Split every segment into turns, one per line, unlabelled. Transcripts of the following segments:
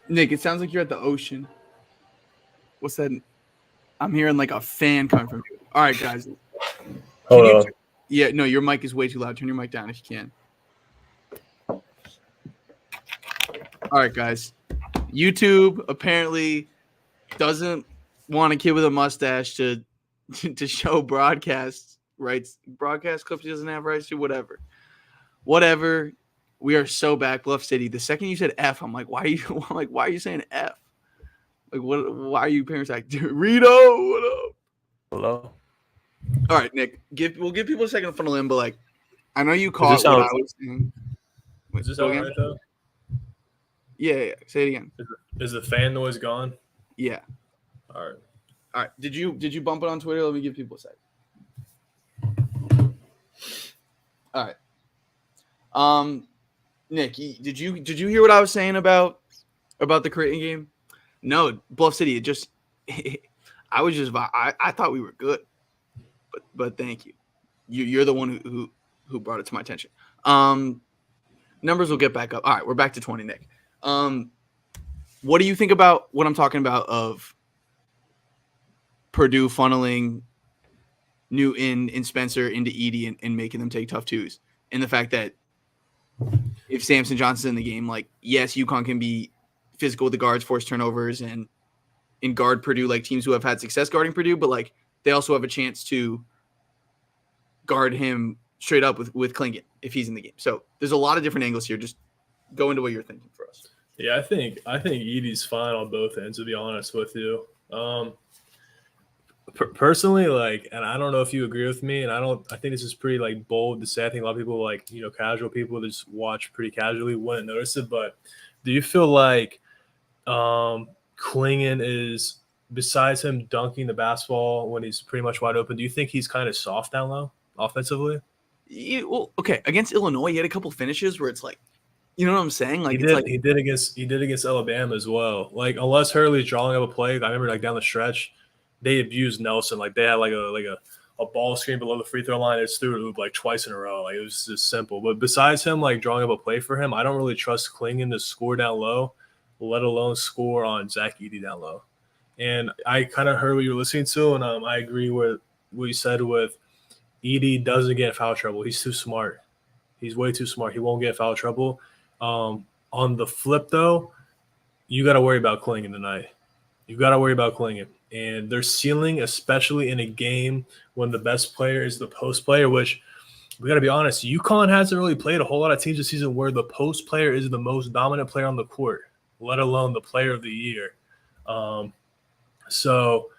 Nick, it sounds like you're at the ocean. What's that? I'm hearing like a fan coming from you. All right, guys.
Hold on.
Yeah, no, your mic is way too loud. Turn your mic down if you can. All right, guys. YouTube apparently doesn't want a kid with a mustache to show broadcast rights. Broadcast clips he doesn't have rights to. Whatever. We are so back, Bluff City. The second you said F, I'm like, why are you saying F? Like, what? Why are you parents like, Rito? What up?
Hello.
All right, Nick. We'll give people a second to funnel in, but like, I know you caught what I was saying.
Is this all right though?
Yeah. Say it again.
Is the fan noise gone?
Yeah.
All
right. Did you bump it on Twitter? Let me give people a sec. All right. Nick, did you hear what I was saying about the Creighton game? No, Bluff City. It just I thought we were good, but thank you. You're the one who brought it to my attention. Numbers will get back up. All right, we're back to 20, Nick. What do you think about what I'm talking about of Purdue funneling Newton and Spencer into Edey and making them take tough twos, and the fact that if Samson Johnson's in the game, like, yes, UConn can be physical with the guards, force turnovers, and guard Purdue like teams who have had success guarding Purdue, but like they also have a chance to guard him straight up with Clingan if he's in the game. So there's a lot of different angles here. Just go into what you're thinking for us.
Yeah, I think Edey's fine on both ends, to be honest with you. Personally, like, and I don't know if you agree with me, and I think this is pretty like bold to say. I think a lot of people, like, casual people that just watch pretty casually wouldn't notice it. But do you feel like Clingan is, besides him dunking the basketball when he's pretty much wide open, do you think he's kind of soft down low offensively?
Well, okay, against Illinois, he had a couple finishes where it's like, you know what I'm saying? Like
he did against Alabama as well. Like, unless Hurley's drawing up a play, I remember like down the stretch, they abused Nelson. Like, they had like a ball screen below the free throw line. It's through a loop like twice in a row. Like, it was just simple. But besides him like drawing up a play for him, I don't really trust Clingan to score down low, let alone score on Zach Edey down low. And I kind of heard what you were listening to, and I agree with what you said with Edey doesn't get foul trouble. He's too smart. He's way too smart. He won't get foul trouble. On the flip, though, you got to worry about Clingan tonight. You got to worry about Clingan. And their ceiling, especially in a game when the best player is the post player, which we got to be honest, UConn hasn't really played a whole lot of teams this season where the post player is the most dominant player on the court, let alone the player of the year. So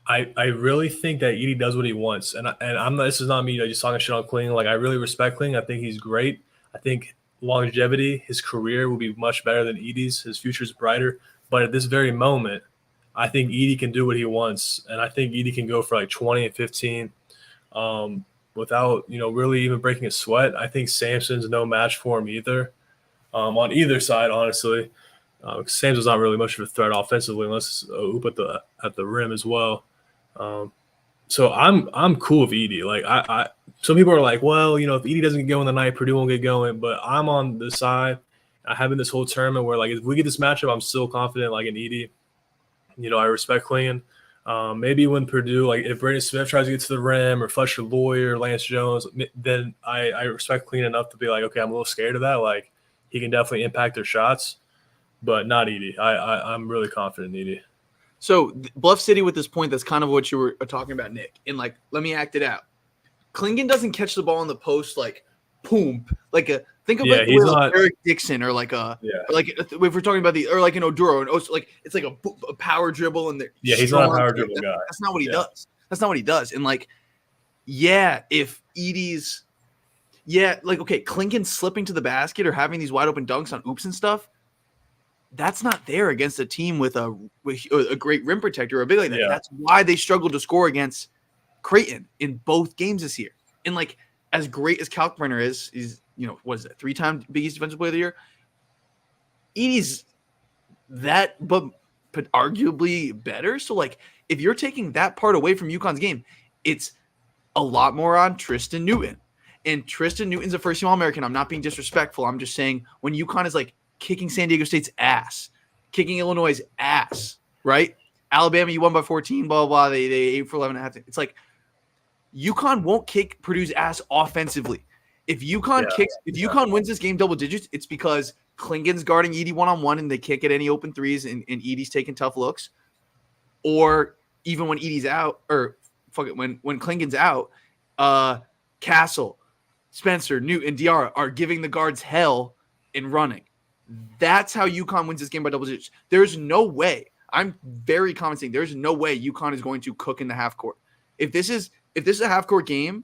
I really think that Edey does what he wants. And I'm not, this is not me just talking shit on Clingan. Like, I really respect Clingan. I think he's great. I think longevity, his career will be much better than Edey's. His future is brighter. But at this very moment, I think Edey can do what he wants. And I think Edey can go for like 20 and 15 without, really even breaking a sweat. I think Samson's no match for him either, on either side, honestly. Samson's not really much of a threat offensively unless it's a hoop at the rim as well. So I'm cool with Edey. Like, I some people are like, well, if Edey doesn't get going tonight, Purdue won't get going. But I'm on the side. I have been this whole tournament where, like, if we get this matchup, I'm still confident, like, in Edey. I respect Clingan. Maybe when Purdue, like, if Braden Smith tries to get to the rim or Fletcher Lloyd or Lance Jones, then I respect Clingan enough to be like, okay, I'm a little scared of that. Like, he can definitely impact their shots, but not Edey. I'm really confident in Edey.
So Bluff City with this point, that's kind of what you were talking about, Nick. And, like, let me act it out. Clingan doesn't catch the ball in the post like boom, like a think of like Eric Dixon or like or like if we're talking about or like an Oduro and also like it's like a power dribble and
he's not a power dribble guy.
That's not what he does. That's not what he does. And like, if Edey's like, okay, Clingan slipping to the basket or having these wide open dunks on oops and stuff, that's not there against a team with a great rim protector or a big like that. Yeah. That's why they struggled to score against Creighton in both games this year. And like, as great as Kalkbrenner is, what is it, 3-time Big East Defensive Player of the Year? Edey's that, but arguably better. So like, if you're taking that part away from UConn's game, it's a lot more on Tristan Newton. And Tristan Newton's a first-team All-American. I'm not being disrespectful. I'm just saying when UConn is like kicking San Diego State's ass, kicking Illinois' ass, right? Alabama, you won by 14, blah, blah, blah. They 8 for 11 at halftime. It's like UConn won't kick Purdue's ass offensively. If UConn wins this game double digits, it's because Clingan's guarding Edey one-on-one and they can't get any open threes and Edey's taking tough looks. Or even when Edey's out, or when Clingan's out, Castle, Spencer, Newt, and Diarra are giving the guards hell and running. That's how UConn wins this game by double digits. There's no way. I'm very confident saying there's no way UConn is going to cook in the half court. If this is a half court game,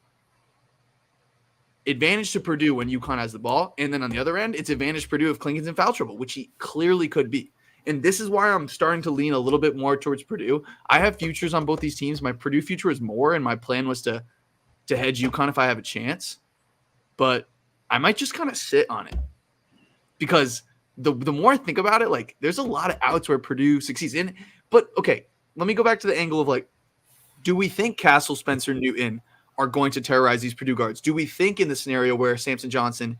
advantage to Purdue when UConn has the ball, and then on the other end, it's advantage to Purdue if Clingan's in foul trouble, which he clearly could be. And this is why I'm starting to lean a little bit more towards Purdue. I have futures on both these teams. My Purdue future is more, and my plan was to hedge UConn if I have a chance. But I might just kind of sit on it because the more I think about it, like there's a lot of outs where Purdue succeeds in. But okay, let me go back to the angle of like, do we think Castle, Spencer, Newton are going to terrorize these Purdue guards? Do we think in the scenario where Samson Johnson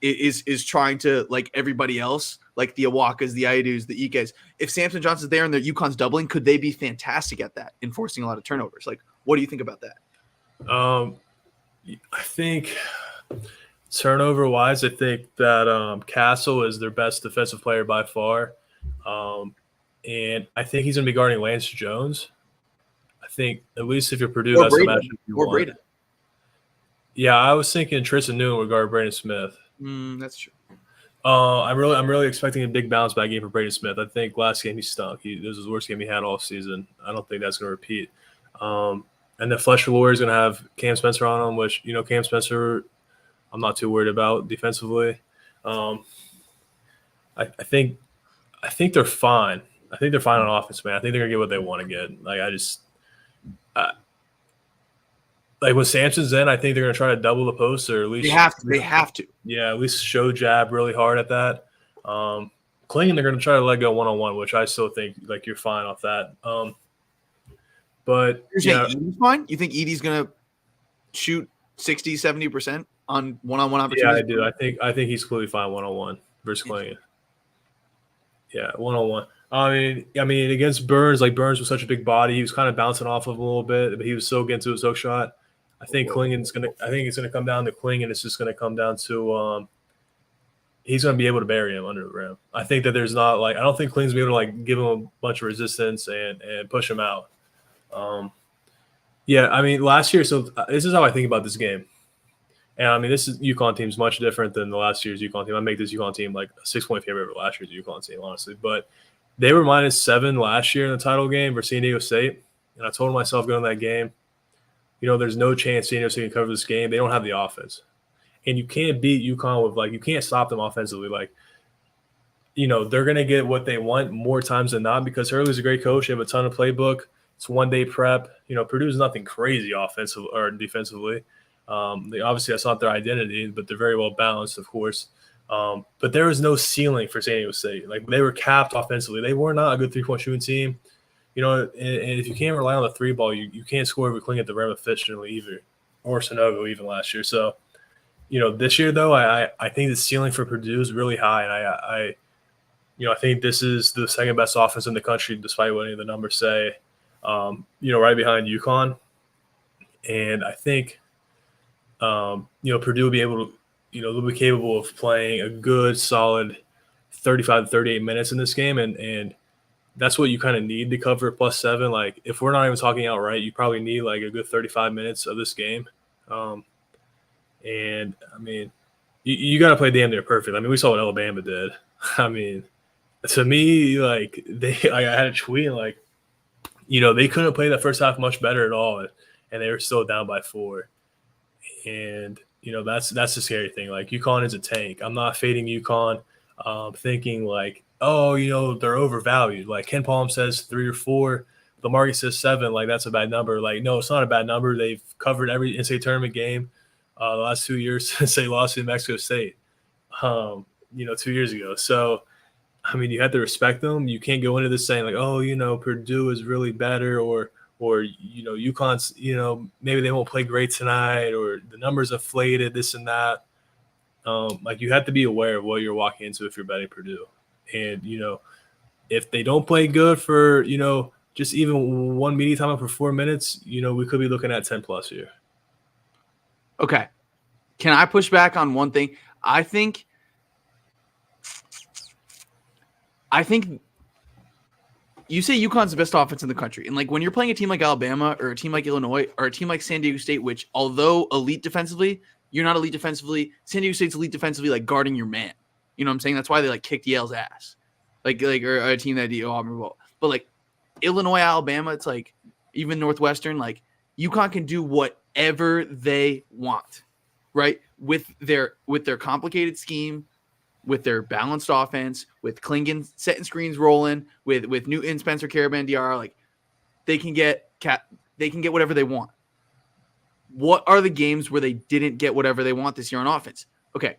is trying to, like everybody else, like the Awakas, the Aidus, the Ikes, if Samson Johnson's there and the UConn's doubling, could they be fantastic at that, enforcing a lot of turnovers? Like, what do you think about that?
I think turnover-wise, I think that Castle is their best defensive player by far. And I think he's going to be guarding Lance Jones. I think, at least if you're Purdue, that's the matchup you want. Braden. Yeah, I was thinking Tristan Newton would guard Braden Smith.
That's true.
I'm really expecting a big bounce back game for Braden Smith. I think last game he stunk. This was his worst game he had all season. I don't think that's going to repeat. And then Fletcher Loyer is going to have Cam Spencer on him, which, Cam Spencer I'm not too worried about defensively. I think they're fine. I think they're fine on offense, man. I think they're going to get what they want to get. Like when Sampson's in, I think they're going to try to double the post, or at least
they have to.
Yeah, at least show jab really hard at that. Clingan, they're going to try to let go one-on-one, which I still think like you're fine off that. But
you're saying Edey's fine? You think Edey's going to shoot 60, 70% on one-on-one opportunities?
Yeah, I do. I think he's completely fine one-on-one versus Clingan. Yeah, one-on-one. I mean, against Burns, like Burns was such a big body, he was kind of bouncing off of him a little bit, but he was so getting to his hook shot. I think it's gonna come down to Clingan. It's just gonna come down to he's gonna be able to bury him under the rim. I think that there's not I don't think Clingan's gonna be able to give him a bunch of resistance and push him out. Yeah, I mean last year. So this is how I think about this game. And I mean, this is UConn team's much different than the last year's UConn team. I make this UConn team like a 6-point favorite over last year's UConn team, honestly. But they were -7 last year in the title game versus San Diego State. And I told myself going to that game, there's no chance San Diego State can cover this game. They don't have the offense. And you can't beat UConn with you can't stop them offensively. They're going to get what they want more times than not because Hurley's a great coach. They have a ton of playbook. It's one-day prep. Purdue's nothing crazy offensive or defensively. Obviously, that's not their identity, but they're very well balanced, of course. But there was no ceiling for San Diego State. They were capped offensively. They were not a good three-point shooting team. And if you can't rely on the three ball, you can't score with Clingan at the rim efficiently either, or Sonogo even last year. So, this year though, I think the ceiling for Purdue is really high, and I think this is the second best offense in the country, despite what any of the numbers say. Right behind UConn, and I think Purdue will be able to. They'll be capable of playing a good, solid 35 to 38 minutes in this game, and that's what you kind of need to cover +7. If we're not even talking outright, you probably need a good 35 minutes of this game. And I mean, you got to play damn near perfect. I mean, we saw what Alabama did. I mean, to me, I had a tweet they couldn't play the first half much better at all, and they were still down by 4. And that's the scary thing. UConn is a tank. I'm not fading UConn, thinking they're overvalued. Ken Palm says 3 or 4. The market says 7. That's a bad number. No, it's not a bad number. They've covered every NCAA tournament game the last 2 years since they lost to New Mexico State, 2 years ago. So, I mean, you have to respect them. You can't go into this saying Purdue is really better or UConn's, maybe they won't play great tonight or the numbers inflated, this and that. You have to be aware of what you're walking into if you're betting Purdue. And, if they don't play good for, just even one media timeout for 4 minutes, we could be looking at 10 plus here.
Okay. Can I push back on one thing? I think you say UConn's the best offense in the country. And like when you're playing a team like Alabama or a team like Illinois or a team like San Diego State, which although elite defensively, you're not elite defensively. San Diego State's elite defensively, like guarding your man. You know what I'm saying? That's why they like kicked Yale's ass. Like or a team that but like Illinois, Alabama, it's like even Northwestern, like UConn can do whatever they want, right? With their complicated scheme, with their balanced offense, with Clingan setting screens rolling, with Newton, Spencer, Caravan, Diarra, like they can get whatever they want. What are the games where they didn't get whatever they want this year on offense? Okay,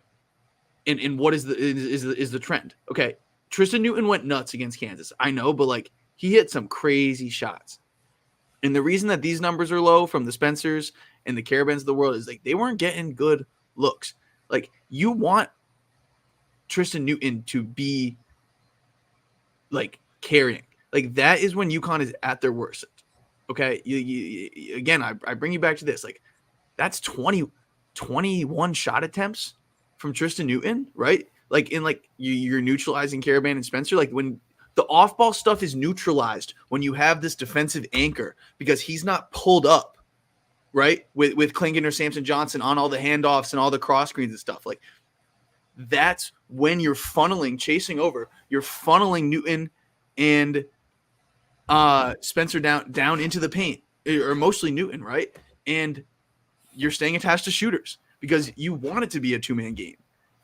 and what is the trend? Okay, Tristan Newton went nuts against Kansas. I know, but like he hit some crazy shots. And the reason that these numbers are low from the Spencers and the Caravans of the world is like they weren't getting good looks. Like you want Tristan Newton to be like carrying. Like that is when UConn is at their worst. Okay. You again, I bring you back to this. Like that's 21 shot attempts from Tristan Newton, right? Like in like you're neutralizing Caravan and Spencer. Like when the off-ball stuff is neutralized when you have this defensive anchor because he's not pulled up, right? With Clingan or Samson Johnson on all the handoffs and all the cross screens and stuff. Like that's when you're chasing over. You're funneling Newton and Spencer down into the paint, or mostly Newton, right? And you're staying attached to shooters because you want it to be a two-man game.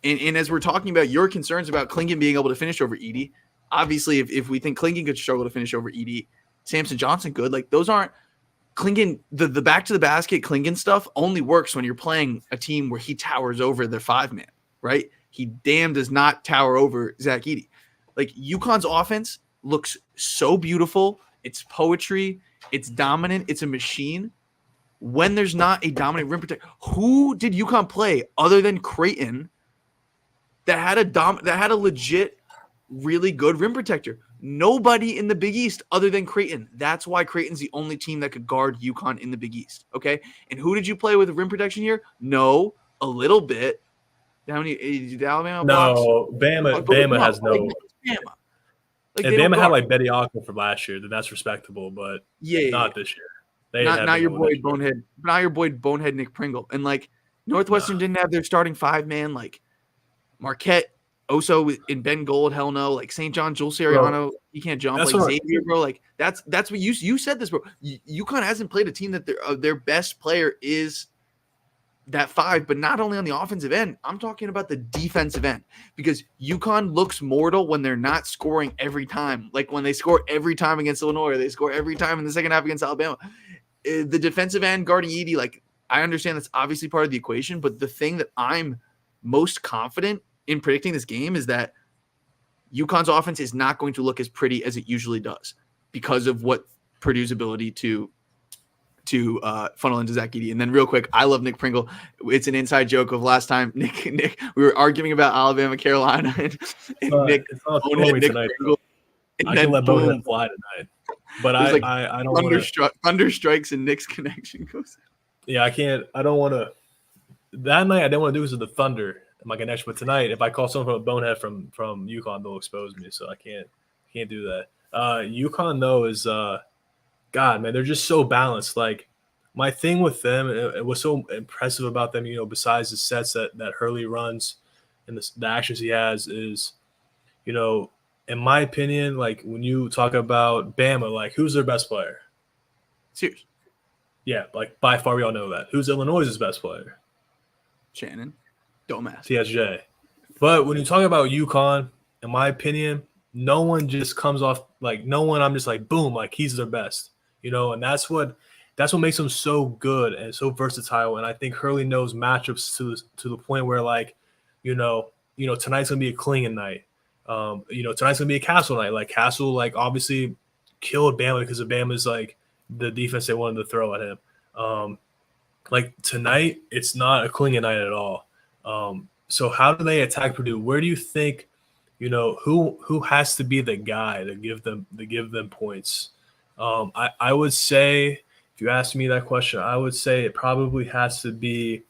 And as we're talking about your concerns about Clingan being able to finish over Edey, obviously if we think Clingan could struggle to finish over Edey, Samson Johnson could. Like those aren't Clingan. The back to the basket Clingan stuff only works when you're playing a team where he towers over their 5-man, right? He damn does not tower over Zach Edey. Like UConn's offense looks so beautiful. It's poetry. It's dominant. It's a machine. When there's not a dominant rim protector, who did UConn play other than Creighton that had a legit, really good rim protector? Nobody in the Big East other than Creighton. That's why Creighton's the only team that could guard UConn in the Big East. Okay, and who did you play with rim protection here? No, a little bit. How many Alabama blocks?
No, Bama has no.
Bama. Like,
and Bama had like Betty Ockel from last year, then that's respectable, but not this year.
Not your boy Bonehead. Not your boy Bonehead Nick Pringle. And like Northwestern didn't have their starting 5-man, like Marquette, Oso, and Ben Gold. Hell no. Like St. John, Jules Sariano, he can't jump. Like Xavier, bro. Like that's what you said this, bro. UConn hasn't played a team that their best player is that 5, but not only on the offensive end, I'm talking about the defensive end, because UConn looks mortal when they're not scoring every time. Like when they score every time against Illinois, or they score every time in the second half against Alabama. The defensive end guarding Edey, like I understand that's obviously part of the equation, but the thing that I'm most confident in predicting this game is that UConn's offense is not going to look as pretty as it usually does because of what Purdue's ability to funnel into Zach Edey. And then real quick, I love Nick Pringle. It's an inside joke of last time Nick we were arguing about Alabama, Carolina, and Nick
Pringle. I can let Bonehead fly tonight. But I don't want to.
Thunder strikes and Nick's connection goes.
Yeah, I don't want to. That night I didn't want to do this with the Thunder in my connection. But tonight, if I call someone from a Bonehead from UConn, they'll expose me. So I can't do that. UConn though is God, man, they're just so balanced. Like my thing with them, it was so impressive about them, besides the sets that Hurley runs and the actions he has is, in my opinion, like when you talk about Bama, like who's their best player?
Serious.
Yeah, like by far we all know that. Who's Illinois' best player?
Shannon. Don't ask.
TSJ. But when you talk about UConn, in my opinion, no one just comes off like no one. I'm just like boom, like he's their best. And that's what makes them so good and so versatile. And I think Hurley knows matchups to the point where like, tonight's gonna be a Clingan night. Tonight's gonna be a Castle night. Like Castle, like obviously killed Bama because of Bama's like the defense they wanted to throw at him. Like tonight, it's not a Clingan night at all. So how do they attack Purdue? Where do you think who has to be the guy to give them points. I would say, if you ask me that question, I would say it probably has to be.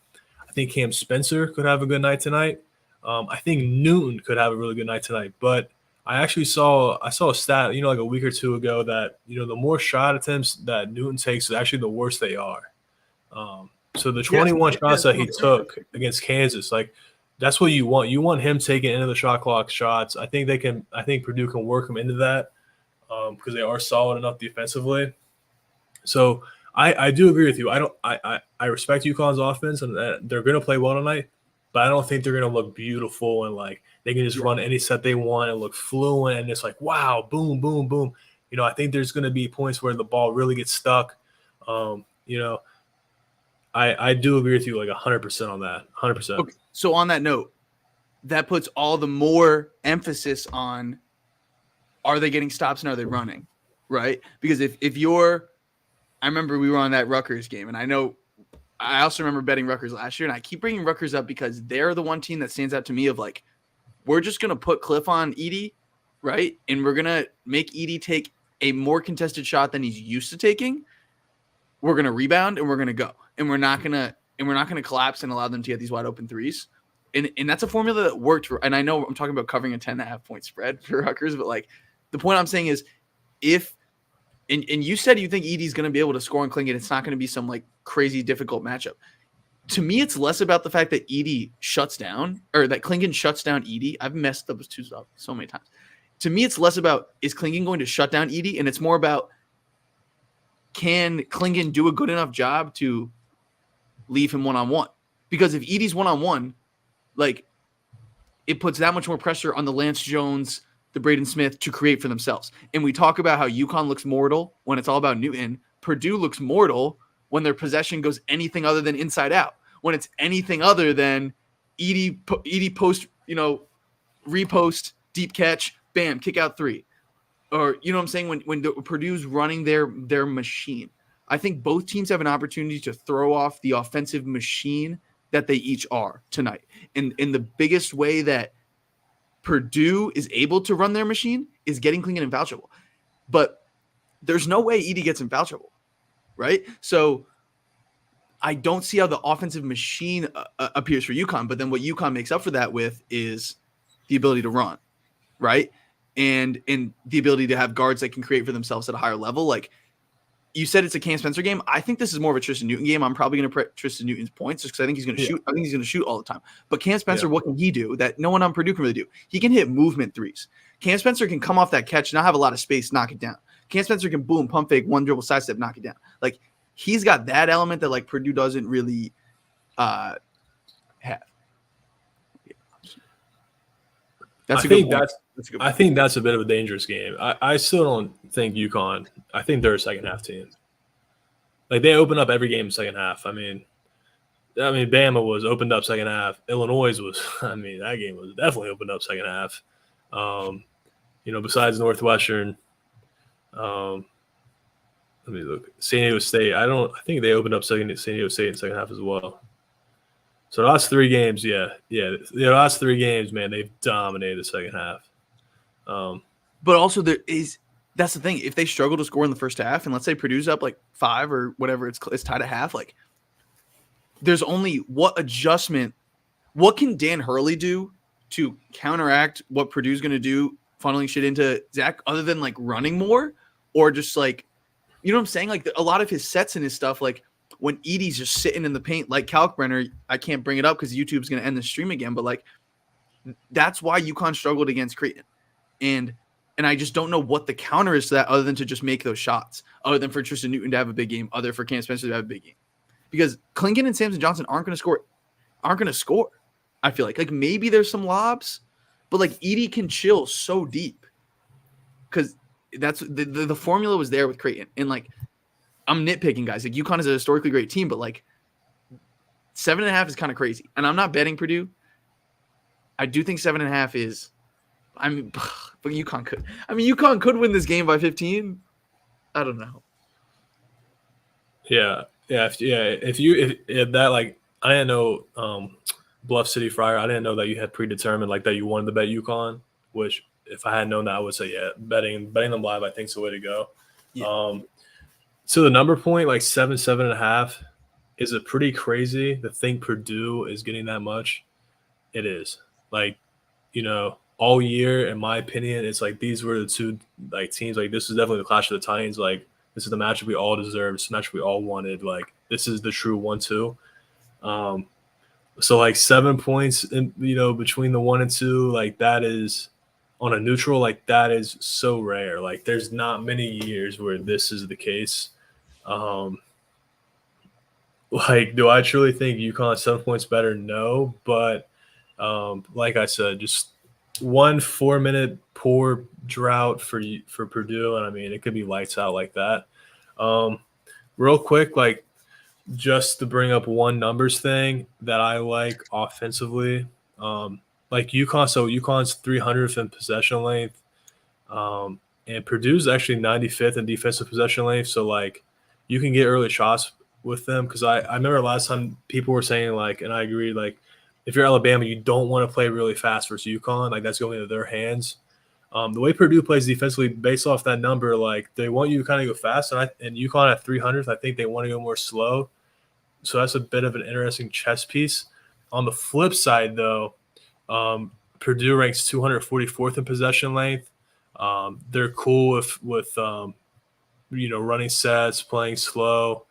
I think Cam Spencer could have a good night tonight. I think Newton could have a really good night tonight. But I actually saw a stat, like a week or two ago that the more shot attempts that Newton takes, actually the worse they are. So the 21 shots that he took against Kansas, like that's what you want. You want him taking into the shot clock shots. I think Purdue can work him into that because they are solid enough defensively. So I do agree with you. I respect UConn's offense and they're going to play well tonight, but I don't think they're going to look beautiful and like they can just run any set they want and look fluent and it's like, wow, boom, boom, boom. I think there's going to be points where the ball really gets stuck. I do agree with you like 100% on that. 100%.
Okay. So on that note, that puts all the more emphasis on are they getting stops and are they running, right? Because if you're – I remember we were on that Rutgers game, and I also remember betting Rutgers last year, and I keep bringing Rutgers up because they're the one team that stands out to me of like we're just going to put Cliff on Edey, right? And we're going to make Edey take a more contested shot than he's used to taking. We're going to rebound, and we're going to go. And we're not gonna collapse and allow them to get these wide open threes. And that's a formula that worked. And I know I'm talking about covering a 10.5 point spread for Rutgers, but like the point I'm saying is and you said you think Edey's going to be able to score on Clingan. It's not going to be some like crazy difficult matchup. To me, it's less about the fact that Edey shuts down or that Clingan shuts down Edey. I've messed up those two stuff so many times. To me, it's less about is Clingan going to shut down Edey, and it's more about can Clingan do a good enough job to leave him one-on-one, because if Edey's one-on-one, like it puts that much more pressure on the Lance Jones, the Braden Smith to create for themselves. And we talk about how UConn looks mortal when it's all about Newton. Purdue looks mortal when their possession goes anything other than inside out. When it's anything other than Edey post, repost, deep catch, bam, kick out three. Or you know what I'm saying? When Purdue's running their machine. I think both teams have an opportunity to throw off the offensive machine that they each are tonight. And the biggest way that Purdue is able to run their machine is getting Clingan in foul trouble. But there's no way Edey gets in foul trouble, right? So I don't see how the offensive machine appears for UConn. But then what UConn makes up for that with is the ability to run, right? And the ability to have guards that can create for themselves at a higher level. Like, you said it's a Cam Spencer game. I think this is more of a Tristan Newton game. I'm probably going to put Tristan Newton's points just because I think he's going to shoot. I think he's going to shoot all the time. But Cam Spencer, what can he do that no one on Purdue can really do? He can hit movement threes. Cam Spencer can come off that catch, not have a lot of space, knock it down. Cam Spencer can boom, pump fake, one dribble, sidestep, knock it down. Like, he's got that element that like Purdue doesn't really have.
I think that's a bit of a dangerous game. I still don't think UConn. I think they're a second half team. Like they open up every game second half. I mean, Bama was opened up second half. Illinois was. I mean, that game was definitely opened up second half. Besides Northwestern, let me look. San Diego State. I think they opened up San Diego State in the second half as well. So the last three games, the last three games, man, they've dominated the second half.
But also that's the thing. If they struggle to score in the first half, and let's say Purdue's up like 5 or whatever, it's tied at half. Like, there's only what can Dan Hurley do to counteract what Purdue's going to do, funneling shit into Zach, other than like running more or just like, you know what I'm saying? Like a lot of his sets and his stuff, like. When Edey's just sitting in the paint like Kalkbrenner, I can't bring it up because YouTube's going to end the stream again. But like, that's why UConn struggled against Creighton, and I just don't know what the counter is to that other than to just make those shots, other than for Tristan Newton to have a big game, other for Cam Spencer to have a big game, because Clingan and Samson Johnson aren't going to score. I feel like maybe there's some lobs, but like Edey can chill so deep because that's the formula was there with Creighton, and like. I'm nitpicking, guys. Like UConn is a historically great team, but like 7.5 is kind of crazy. And I'm not betting Purdue. I do think 7.5 is. I mean, but UConn could. I mean, UConn could win this game by 15. I don't know.
Yeah. If that like I didn't know Bluff City Friar. I didn't know that you had predetermined like that you wanted to bet UConn. which if I had known that, I would say, yeah, betting them live, I think is the way to go.
Yeah.
So the number point, like 7.5, is it pretty crazy to think Purdue is getting that much? It is. Like, all year, in my opinion, it's like these were the two like teams. Like, this is definitely the clash of the Titans. Like, this is the matchup we all deserved. It's the matchup we all wanted. Like, this is the true 1-2. So like 7 points, between the 1 and 2, like that is on a neutral. Like, that is so rare. Like, there's not many years where this is the case. Like, do I truly think UConn is 7 points better? No, but like I said, just 1 4-minute poor drought for Purdue, and I mean it could be lights out like that. Real quick, like just to bring up one numbers thing that I like offensively, like UConn. So UConn's 300th in possession length, and Purdue's actually 95th in defensive possession length. So like you can get early shots with them because I remember last time people were saying like, and I agree, like if you're Alabama, you don't want to play really fast versus UConn. Like that's going into their hands. The way Purdue plays defensively, based off that number, like they want you to kind of go fast, and UConn at 300th, I think they want to go more slow. So that's a bit of an interesting chess piece. On the flip side, though, Purdue ranks 244th in possession length. They're cool with running sets, playing slow.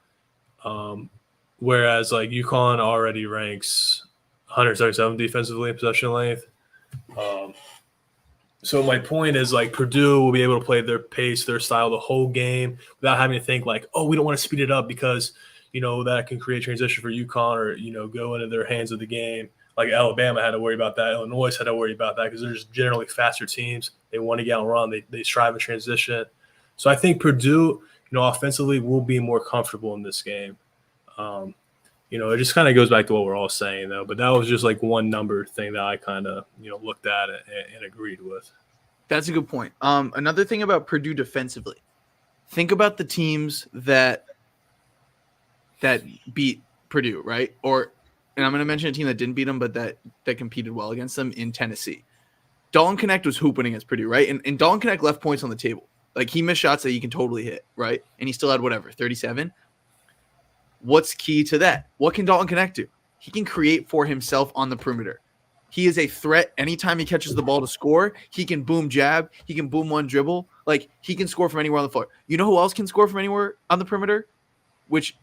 Whereas like UConn already ranks 137th defensively in possession length. So my point is like Purdue will be able to play their pace, their style the whole game without having to think like, oh, we don't want to speed it up because that can create transition for UConn or go into their hands of the game. Like Alabama had to worry about that. Illinois had to worry about that because they're just generally faster teams. They want to get on run. They strive in transition. So I think Purdue, offensively will be more comfortable in this game. It just kind of goes back to what we're all saying, though. But that was just like one number thing that I kind of, looked at and agreed with.
That's a good point. Another thing about Purdue defensively, think about the teams that beat Purdue, right? And I'm going to mention a team that didn't beat them, but that competed well against them in Tennessee. Dalton Knecht was hooping against Purdue, right? And Dalton Knecht left points on the table. Like he missed shots that he can totally hit, right? And he still had 37. What's key to that? What can Dalton Knecht do? He can create for himself on the perimeter. He is a threat anytime he catches the ball to score. He can boom jab. He can boom one dribble. Like he can score from anywhere on the floor. You know who else can score from anywhere on the perimeter? Which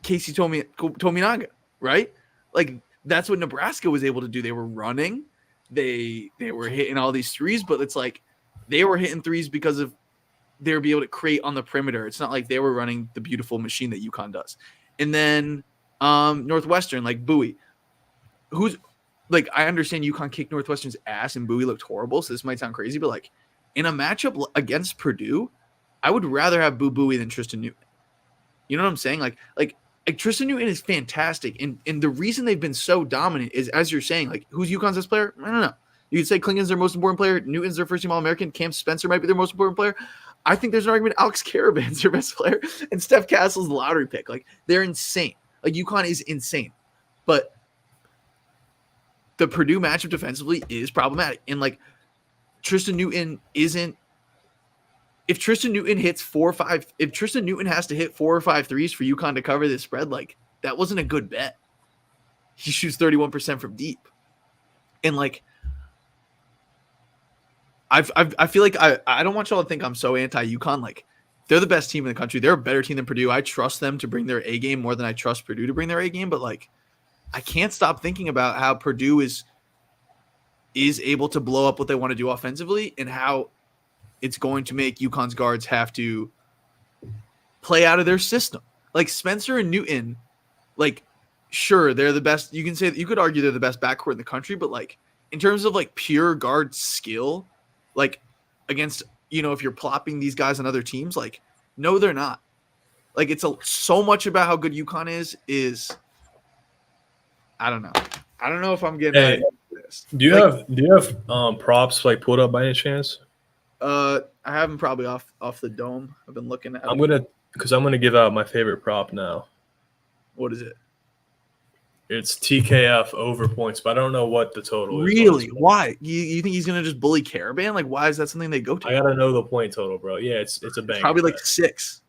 Casey Tominaga, right? Like that's what Nebraska was able to do. They were running. They were hitting all these threes, but it's like they were hitting threes because of they would be able to create on the perimeter. It's not like they were running the beautiful machine that UConn does. And then Northwestern, like Bowie, who's like, I understand UConn kicked Northwestern's ass and Bowie looked horrible. So this might sound crazy, but like in a matchup against Purdue, I would rather have Bowie than Tristan Newton. You know what I'm saying? Like Tristan Newton is fantastic. And the reason they've been so dominant is, as you're saying, like who's UConn's best player? I don't know. You could say Clingan's their most important player. Newton's their first team All-American. Cam Spencer might be their most important player. I think there's an argument Alex Caravan's their best player, and Steph Castle's the lottery pick. Like, they're insane. Like, UConn is insane. But the Purdue matchup defensively is problematic. And, like, Tristan Newton isn't – if Tristan Newton hits 4 or 5 – if Tristan Newton has to hit 4 or 5 threes for UConn to cover this spread, like, that wasn't a good bet. He shoots 31% from deep. And, like – I feel like I don't want y'all to think I'm so anti-UConn. Like, they're the best team in the country. They're a better team than Purdue. I trust them to bring their A game more than I trust Purdue to bring their A game. But, like, I can't stop thinking about how Purdue is able to blow up what they want to do offensively and how it's going to make UConn's guards have to play out of their system. Like, Spencer and Newton, like, sure, they're the best. You could argue they're the best backcourt in the country. But, like, in terms of, like, pure guard skill – like against, if you're plopping these guys on other teams, like, no, they're not. Like, it's so much about how good UConn is. I don't know. I don't know if I'm getting this.
Do you have props like pulled up by any chance?
I have them probably off the dome. I've been looking at.
I'm gonna give out my favorite prop now.
What is it?
It's TKF over points, but I don't know what the total is.
Really? Why? You think he's gonna just bully Caravan? Like, why is that something they go to?
I gotta know the point total, bro. Yeah, it's a banger.
Probably
bet.
like 6.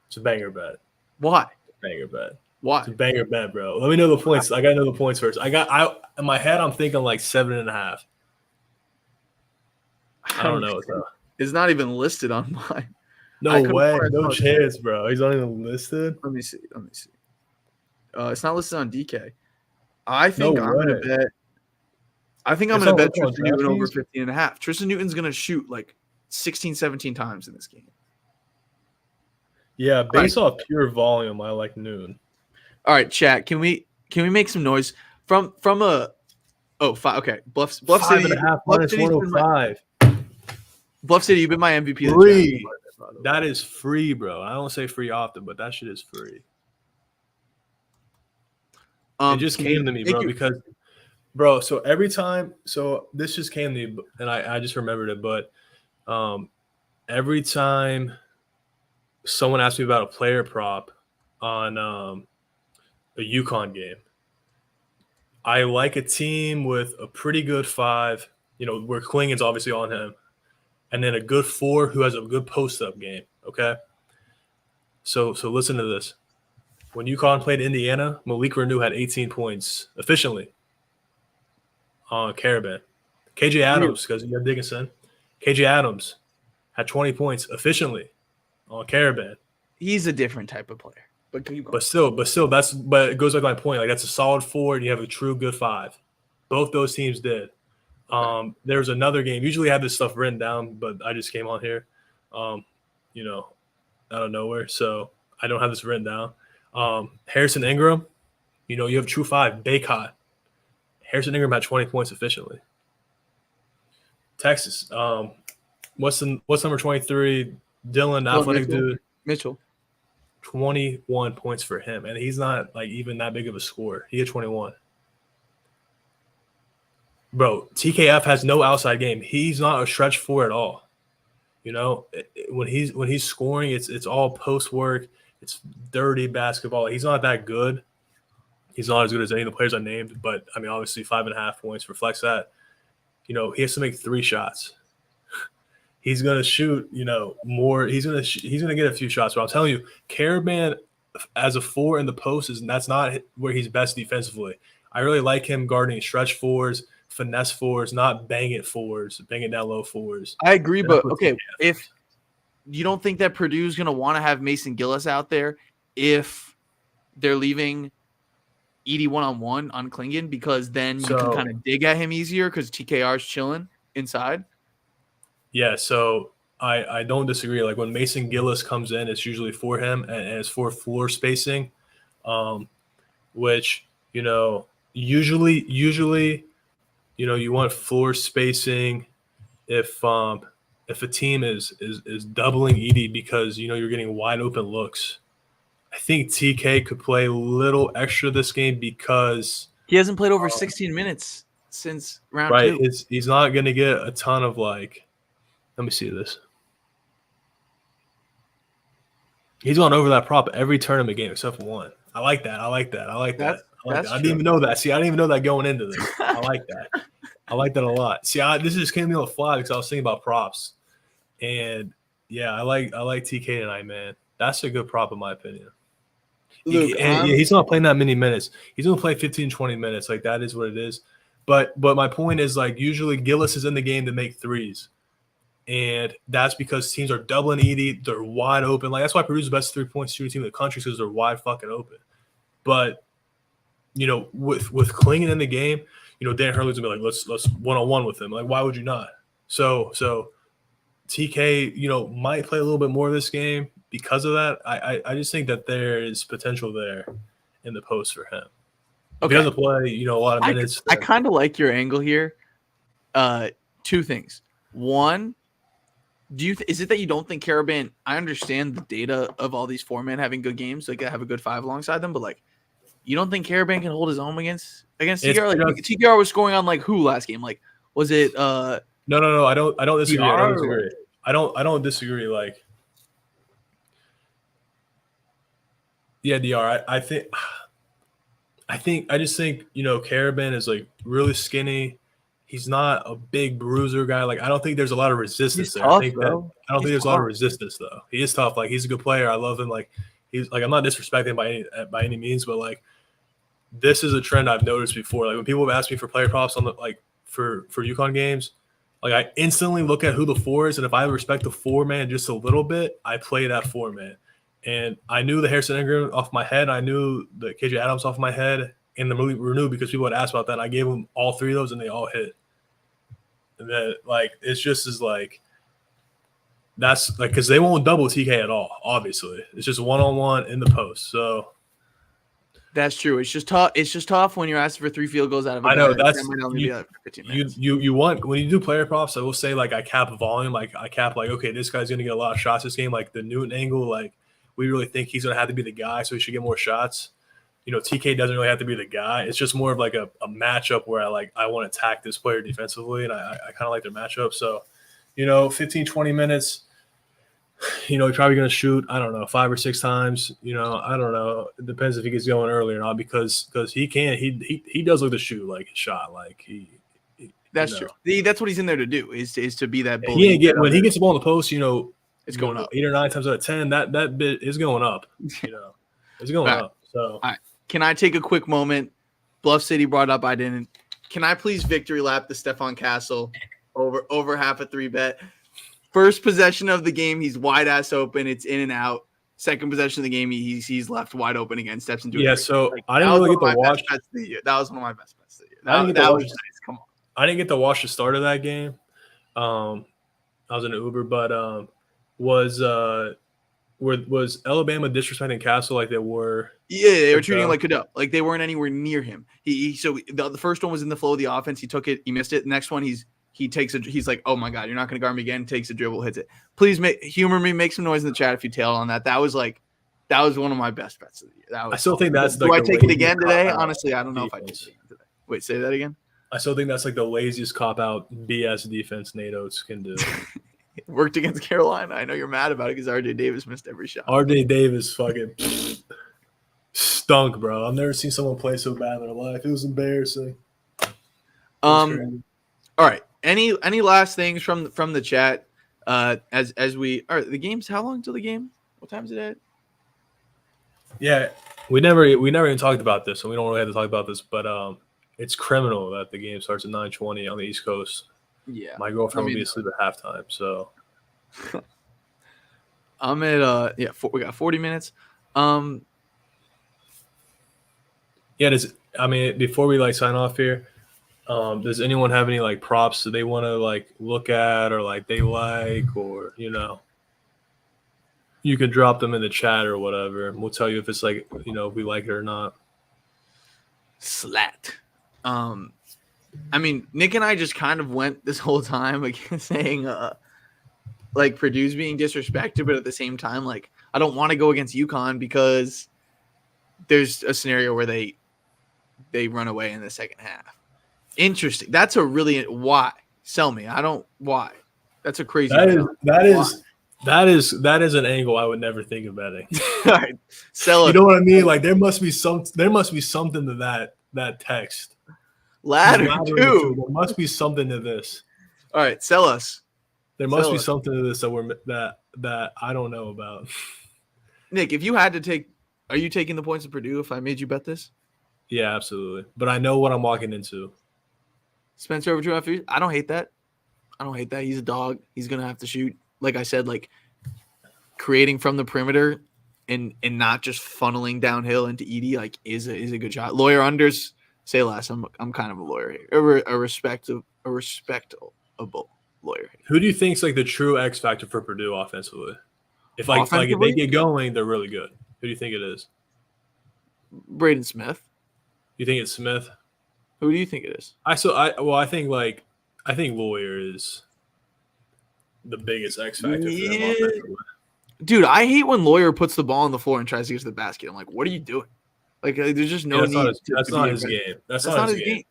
It's a banger bet.
Why?
Banger bet.
Why?
It's a banger bet, bro. Let me know the points. I gotta know the points first. In my head, I'm thinking like 7.5. I don't know though.
It's not even listed on mine.
No way. No chance, bro. He's not even listed.
Let me see. It's not listed on DK. I think I'm gonna bet. I think I'm gonna bet Tristan Newton over 15.5. Tristan Newton's gonna shoot like 16, 17 times in this game.
Yeah, based off pure volume, I like Newton.
All right, chat. Can we make some noise from a? Oh, 5. Okay, Bluff City.
5.5 minus 105.
Bluff City, you've been my MVP.
Free. That is free, bro. I don't say free often, but that shit is free. It just came to me, bro, because, bro, so every time, so this just came to me, and I just remembered it, but every time someone asks me about a player prop on a UConn game, I like a team with a pretty good 5, where Clingan's obviously on him, and then a good 4 who has a good post-up game, okay? So listen to this. When UConn played Indiana, Malik Renew had 18 points efficiently on Caravan. KJ Adams, because you have Dickinson, KJ Adams had 20 points efficiently on Caravan.
He's a different type of player.
But still, but it goes back to my point. Like, that's a solid 4, and you have a true good 5. Both those teams did. There's another game. Usually I have this stuff written down, but I just came on here, out of nowhere. So I don't have this written down. Harrison Ingram, you have true 5. Baycott. Harrison Ingram had 20 points efficiently. Texas. What's number 23? Dylan, athletic dude.
Mitchell.
21 points for him, and he's not like even that big of a scorer. He had 21. Bro, TKF has no outside game. He's not a stretch 4 at all. When he's scoring, it's all post work. It's dirty basketball. He's not that good. He's not as good as any of the players I named, but I mean, obviously 5.5 points reflects that. He has to make 3 shots. He's gonna shoot, more. He's gonna get a few shots. But I'm telling you, Caravan as a 4 in the post that's not where he's best defensively. I really like him guarding stretch 4s, finesse 4s, not bang it 4s, bang it down low 4s.
I agree, but okay, if you don't think that Purdue's gonna want to have Mason Gillis out there if they're leaving Edey one-on-one on Clingan, because then you can kind of dig at him easier because TKR's chilling inside.
Yeah, so I don't disagree. Like, when Mason Gillis comes in, it's usually for him, and it's for floor spacing, which, usually, you want floor spacing if a team is doubling Edey because, you're getting wide open looks. I think TK could play a little extra this game because
he hasn't played over 16 minutes since round 2.
Right, he's not going to get a ton of like. Let me see this. He's gone over that prop every tournament game except for 1. I like that. I didn't even know that. See, I didn't even know that going into this. I like that. I like that a lot. See, this just came to me on the fly because I was thinking about props. And yeah, I like TK tonight, man. That's a good prop in my opinion. Luke, he's not playing that many minutes. He's going to play 15, 20 minutes. Like, that is what it is. But my point is, like, usually Gillis is in the game to make 3s. And that's because teams are doubling Edey. They're wide open. Like, that's why Purdue's the best 3-point shooting team in the country, because they're wide fucking open. But, with Clingan in the game, Dan Hurley's going to be like, let's one-on-one with him. Like, why would you not? So TK, might play a little bit more of this game because of that. I just think that there is potential there in the post for him. If he doesn't play, a lot of minutes.
I kind of like your angle here. 2 things. One, is it that you don't think Caravan? I understand the data of all these 4-men having good games, like have a good 5 alongside them, but like, you don't think Caravan can hold his own against TKR? Like, TKR was scoring on like who last game? Like, was it? No.
I don't disagree. I don't disagree. Like, yeah, DR. I I just think, Carabin is like really skinny. He's not a big bruiser guy. Like, I don't think there's a lot of resistance
He's
there.
tough,
I think
bro.
I don't
He's
think there's a lot of
tough.
resistance though. He is tough. Like, he's a good player. I love him. Like, he's like, I'm not disrespecting by any means, but like, this is a trend I've noticed before. Like, when people have asked me for player props on the for UConn games, like, I instantly look at who the 4 is, and if I respect the 4-man just a little bit, I play that 4-man. And I knew the Harrison Ingram off my head. I knew the KJ Adams off my head in the movie Renew because people had asked about that. I gave them all 3 of those, and they all hit. And then, like, it's just as like that's like because they won't double TK at all. Obviously, it's just 1-on-1 in the post. So
That's true. It's just tough. It's just tough when you're asking for 3 field goals out of a
I know
guy
that's
that might only be like 15 minutes.
you want when you do player props. I will say like I cap volume. Like I cap like okay, this guy's gonna get a lot of shots this game. Like the Newton angle, like we really think he's gonna have to be the guy, so he should get more shots. TK doesn't really have to be the guy. It's just more of like a matchup where I want to attack this player defensively, and I kind of like their matchup. So, 15, 20 minutes, he's probably going to shoot, I don't know, 5 or 6 times. I don't know. It depends if he gets going early or not because he can. He does look to shoot like a shot. Like
That's true. That's what he's in there to do is to be that bully.
When he gets the ball in the post,
it's going up
8 or 9 times out of 10. That bit is going up. It's going up. So.
All right. Can I take a quick moment? Bluff City brought up. I didn't. Can I please victory lap the Stefan Castle over half a 3 bet? First possession of the game, he's wide ass open. It's in and out. Second possession of the game, he's left wide open again. Steps into it.
Yeah. So I didn't really get to watch.
That was one of my best bets of the year.
That
was nice. Come on.
I didn't get to watch the start of that game. I was in an Uber, but was Alabama disrespecting Castle like they were?
Yeah, they were treating him like Cadell. Like they weren't anywhere near him. So the first one was in the flow of the offense. He took it. He missed it. The next one, he's like, oh my God, you're not going to guard me again. Takes a dribble, hits it. Please humor me. Make some noise in the chat if you tail on that. That was one of my best bets of the year. I
still think that's.
Do I take it again today? Honestly, I don't know if I take it again today. Wait, say that again.
I still think that's like the laziest cop out BS defense Nate Oates can do.
It worked against Carolina. I know you're mad about it because RJ Davis missed every shot.
RJ Davis fucking stunk, bro. I've never seen someone play so bad in their life. It was embarrassing.
All right. Any last things from the chat? As we are the games. How long till the game? What time is it at?
Yeah, we never even talked about this, and we don't really have to talk about this, but it's criminal that the game starts at 9:20 on the East Coast.
Yeah,
my girlfriend will be asleep at halftime, so
I'm at we got 40 minutes.
Before we sign off here, does anyone have any props that they want to look at or they like, or you can drop them in the chat or whatever, and we'll tell you if it's if we like it or not.
Slat. Nick and I just kind of went this whole time saying Purdue's being disrespected, but at the same time, I don't want to go against UConn because there's a scenario where they run away in the second half. Interesting. That's a really why. Sell me. Why. That's a crazy.
That is an angle I would never think of betting.
All right. Sell it.
You know what I mean? There must be something to that text.
Ladder too.
There must be something to this.
All right, sell us.
There must be something to this that I don't know about.
Nick, if you had to take, are you taking the points of Purdue if I made you bet this?
Yeah, absolutely. But I know what I'm walking into.
Spencer over 2.5 I don't hate that. He's a dog. He's gonna have to shoot. Like I said, creating from the perimeter and not just funneling downhill into Edey is a good shot. Lawyer unders. Say less. I'm kind of a lawyer here. A respectable lawyer here.
Who do you think's the true X factor for Purdue offensively? If if they get going, they're really good. Who do you think it is?
Braden Smith.
You think it's Smith?
Who do you think it is?
I think Lawyer is the biggest X factor for them offensively.
Dude, I hate when Lawyer puts the ball on the floor and tries to get to the basket. I'm like, what are you doing? There's just no need.
That's not his game. That's not his game.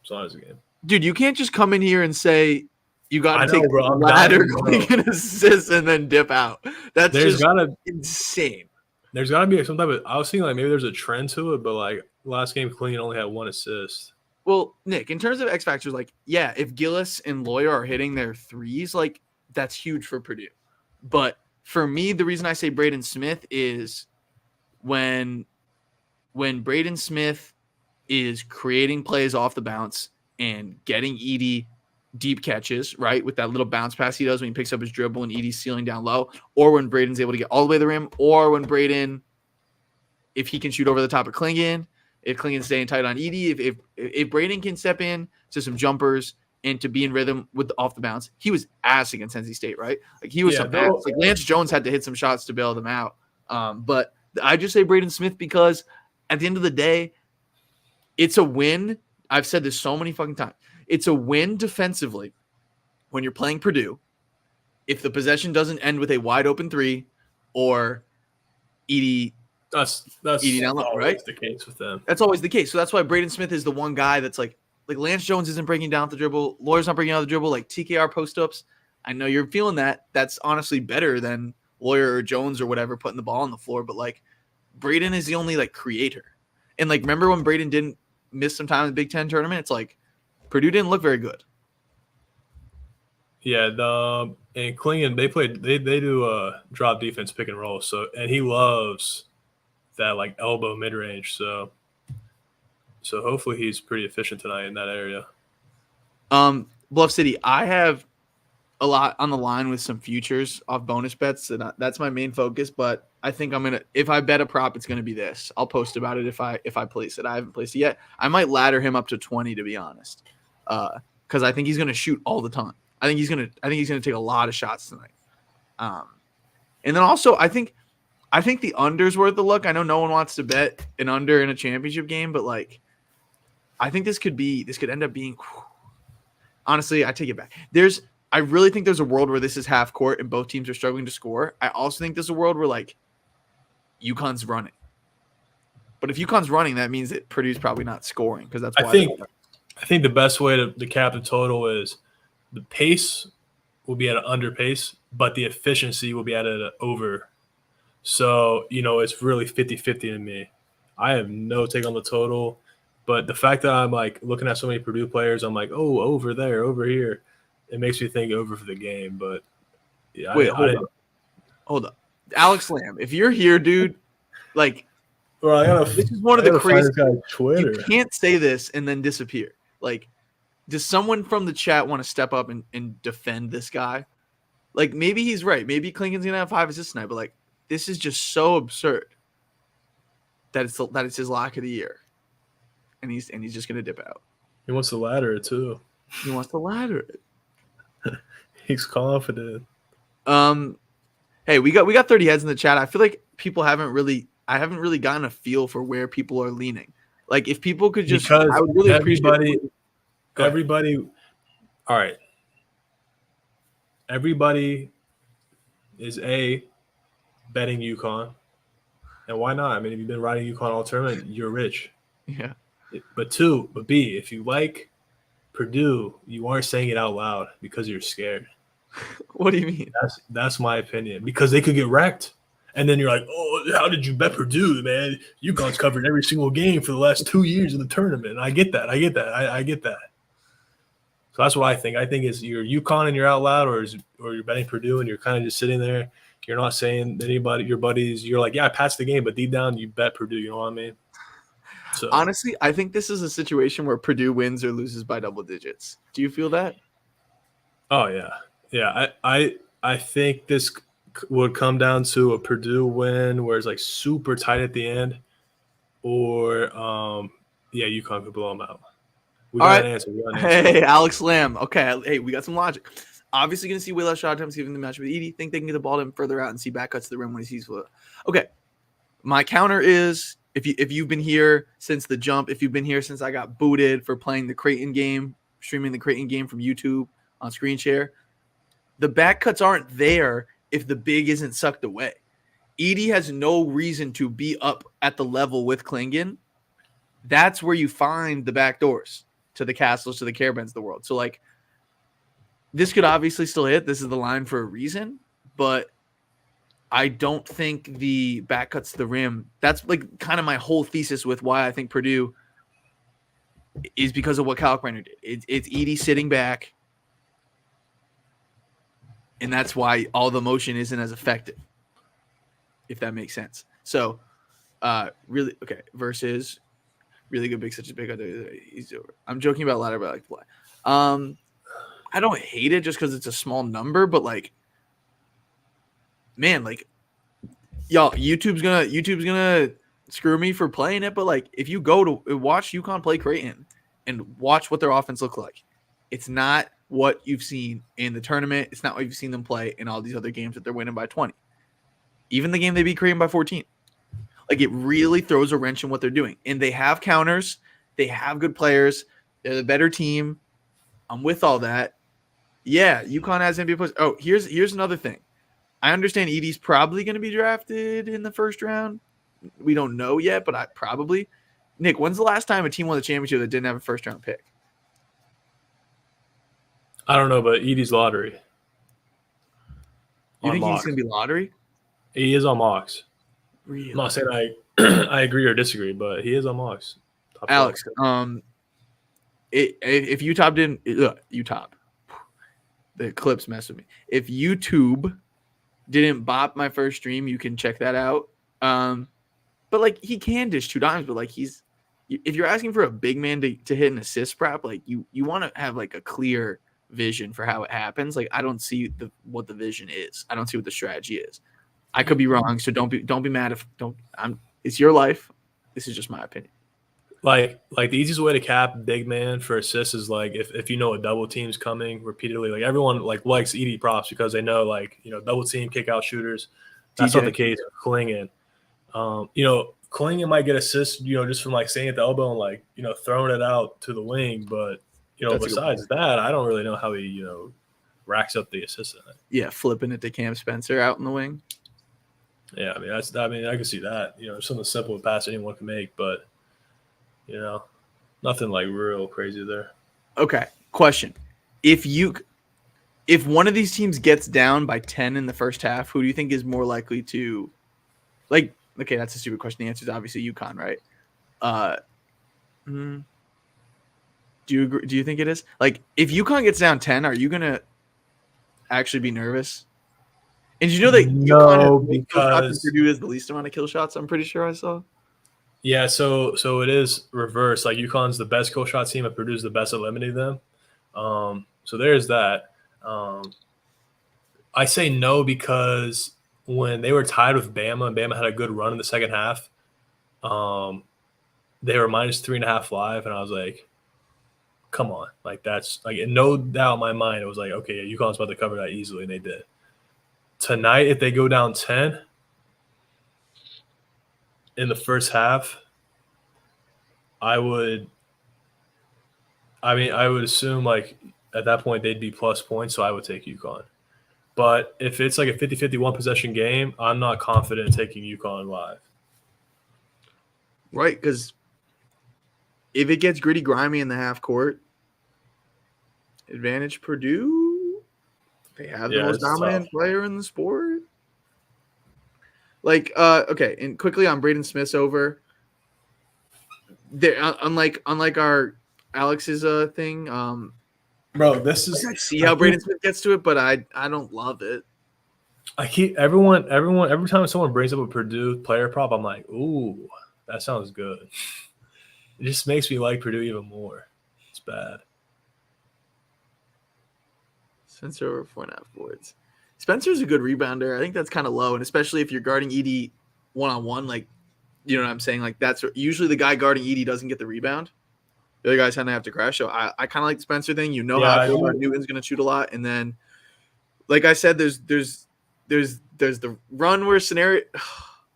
It's not his game.
Dude, you can't just come in here and say you got to take a ladder, quick and assist, and then dip out. That's insane.
there's got to be some type of. I was thinking like maybe there's a trend to it, but like last game, Clingan only had 1 assist.
Well, Nick, in terms of X factors, like yeah, if Gillis and Lawyer are hitting their threes, like that's huge for Purdue. But for me, the reason I say Braden Smith is when Braden Smith is creating plays off the bounce and getting Edey deep catches, right, with that little bounce pass he does when he picks up his dribble and Edey's sealing down low, or when Braden's able to get all the way to the rim, or when Braden, if he can shoot over the top of Clingan, if Clingan's staying tight on Edey, if Braden can step in to some jumpers and to be in rhythm with off the bounce, he was ass against NC State, right? Like he was some ass. Like Lance Jones had to hit some shots to bail them out. But I just say Braden Smith because at the end of the day, it's a win. I've said this so many fucking times. It's a win defensively when you're playing Purdue if the possession doesn't end with a wide open three or Edey.
That's
Edey down low, right?
The case with them.
That's always the case. So that's why Braden Smith is the one guy that's like Lance Jones isn't breaking down the dribble. Lawyer's not breaking out the dribble. Like TKR post-ups. I know you're feeling that. That's honestly better than Lawyer or Jones or whatever putting the ball on the floor. But like Braden is the only like creator. And like remember when Braden didn't miss some time in the Big Ten tournament? It's like Purdue didn't look very good.
Yeah, and Clingan they do drop defense pick and roll. So and he loves that like elbow mid range. So hopefully he's pretty efficient tonight in that area.
Bluff City, I have a lot on the line with some futures off bonus bets, and that's my main focus. But I think if I bet a prop, it's gonna be this. I'll post about it if I place it. I haven't placed it yet. I might ladder him up to 20 to be honest, because I think he's gonna shoot all the time. I think he's gonna take a lot of shots tonight. And then also I think the under's worth the look. I know no one wants to bet an under in a championship game, but like I think this could end up being. Honestly, I take it back. I really think there's a world where this is half court and both teams are struggling to score. I also think there's a world where like UConn's running. But if UConn's running, that means that Purdue's probably not scoring because that's why
I think the best way to cap the total is the pace will be at an under pace, but the efficiency will be at an over. So, it's really 50-50 to me. I have no take on the total, but the fact that I'm like looking at so many Purdue players, I'm like, oh, over there, over here. It makes me think over for the game, but yeah.
Hold up. Alex Lamb, if you're here, dude, like this is one of the crazy
Twitter.
You can't say this and then disappear. Like, does someone from the chat want to step up and defend this guy? Like, maybe he's right. Maybe Clingan's gonna have 5 assists tonight, but like this is just so absurd that it's his lock of the year. And he's just gonna dip out.
He wants to ladder it too.
He wants to ladder it.
He's confident.
Hey, we got 30 heads in the chat. I feel like I haven't really gotten a feel for where people are leaning. Like if people could just,
because
I would really appreciate
everybody. All right. Everybody is betting UConn, and why not? I mean, if you've been riding UConn all tournament, you're rich.
Yeah.
But B, if you like Purdue, you aren't saying it out loud because you're scared.
What do you mean?
That's my opinion. Because they could get wrecked. And then you're like, oh, how did you bet Purdue, man? UConn's covered every single game for the last 2 years in the tournament. And I get that. I get that. So that's what I think. I think it's you're UConn and you're out loud, or you're betting Purdue and you're kind of just sitting there. You're not saying to anybody, your buddies, you're like, yeah, I passed the game, but deep down you bet Purdue. You know what I mean? So
honestly, I think this is a situation where Purdue wins or loses by double digits. Do you feel that?
Oh yeah. Yeah. I think this would come down to a Purdue win where it's like super tight at the end, or UConn could blow them out. We got an answer.
Hey, Alex Lamb. Okay. Hey, we got some logic. Obviously going to see way less shot attempts given the match with Edey. Think they can get the ball to him further out and see back cuts to the rim when he sees it. Okay. My counter is if you've been here since the jump, if you've been here since I got booted for playing the Creighton game, streaming the Creighton game from YouTube on screen share, the back cuts aren't there if the big isn't sucked away. Edey has no reason to be up at the level with Clingan. That's where you find the back doors to the Castles, to the Caravans of the world. So, like, this could obviously still hit. This is the line for a reason. But I don't think the back cuts to the rim. That's like kind of my whole thesis with why I think Purdue is because of what Calipari did. It's Edey sitting back, and that's why all the motion isn't as effective, if that makes sense. So, really okay. Versus really good big, such a big other. He's over. I'm joking about ladder, but I like to play. I don't hate it just because it's a small number, but like, man, like, y'all, YouTube's gonna screw me for playing it, but like, if you go to watch UConn play Creighton and watch what their offense look like, it's not what you've seen in the tournament. It's not what you've seen them play in all these other games that they're winning by 20. Even the game they beat Creighton by 14. Like, it really throws a wrench in what they're doing. And they have counters. They have good players. They're the better team. I'm with all that. Yeah, UConn has NBA players. Oh, here's another thing. I understand Edey's probably going to be drafted in the first round. We don't know yet, but I probably. Nick, when's the last time a team won the championship that didn't have a first-round pick?
I don't know, but Edey's lottery.
You think he's going to be lottery?
He is on mocks.
Really?
I'm not saying I agree or disagree, but he is on mocks.
Alex, if UTOP didn't UTOP, the clips mess with me. If YouTube didn't bop my first stream, you can check that out. But like, he can dish 2 dimes, but like, if you're asking for a big man to hit an assist prop, like you want to have like a clear vision for how it happens. Like, I don't see what the vision is. I don't see what the strategy is. I could be wrong, so don't be mad if it's your life. This is just my opinion.
Like the easiest way to cap big man for assists is like if you know a double team's coming repeatedly. Like, everyone likes Edey props because they know, like, double team kick out shooters. That's not the case with Clingan. Clingan might get assists, just from like staying at the elbow and like, throwing it out to the wing. But besides that, I don't really know how he racks up the assists in it.
Yeah, flipping it to Cam Spencer out in the wing.
Yeah, I can see that. Something simple with pass anyone can make, but nothing like real crazy there.
Okay, question: If one of these teams gets down by 10 in the first half, who do you think is more likely to, like? Okay, that's a stupid question. The answer is obviously UConn, right? Do you agree? Do you think it is? Like, if UConn gets down 10, are you gonna actually be nervous? And did you know that UConn because Purdue has the least amount of kill shots? I'm pretty sure I saw.
Yeah, so it is reversed. Like, UConn's the best kill shot team, and Purdue's the best at limiting them. So there's that. I say no because when they were tied with Bama, and Bama had a good run in the second half, they were minus 3.5 live, and I was like, come on. Like, that's like, no doubt in my mind, it was like, okay, yeah, UConn's about to cover that easily, and they did. Tonight, if they go down 10 in the first half, I would assume, like, at that point they'd be plus points, so I would take UConn. But if it's like a 50-51 possession game, I'm not confident in taking UConn live.
Right, because if it gets gritty, grimy in the half court, advantage Purdue. They have the most dominant player in the sport. Like, okay, and quickly on Braden Smith's over. There, unlike our Alex's thing.
Bro, this is.
I see how Braden Smith gets to it, but I don't love it.
I keep everyone every time someone brings up a Purdue player prop, I'm like, ooh, that sounds good. It just makes me like Purdue even more. It's bad.
Spencer over 4.5 boards. Spencer's a good rebounder. I think that's kind of low, and especially if you're guarding Edey one-on-one, like, you know what I'm saying? Like, that's usually the guy guarding Edey doesn't get the rebound. The other guys kind of have to crash. So I kind of like the Spencer thing. How I feel about Newton's going to shoot a lot, and then, like I said, there's the run where scenario.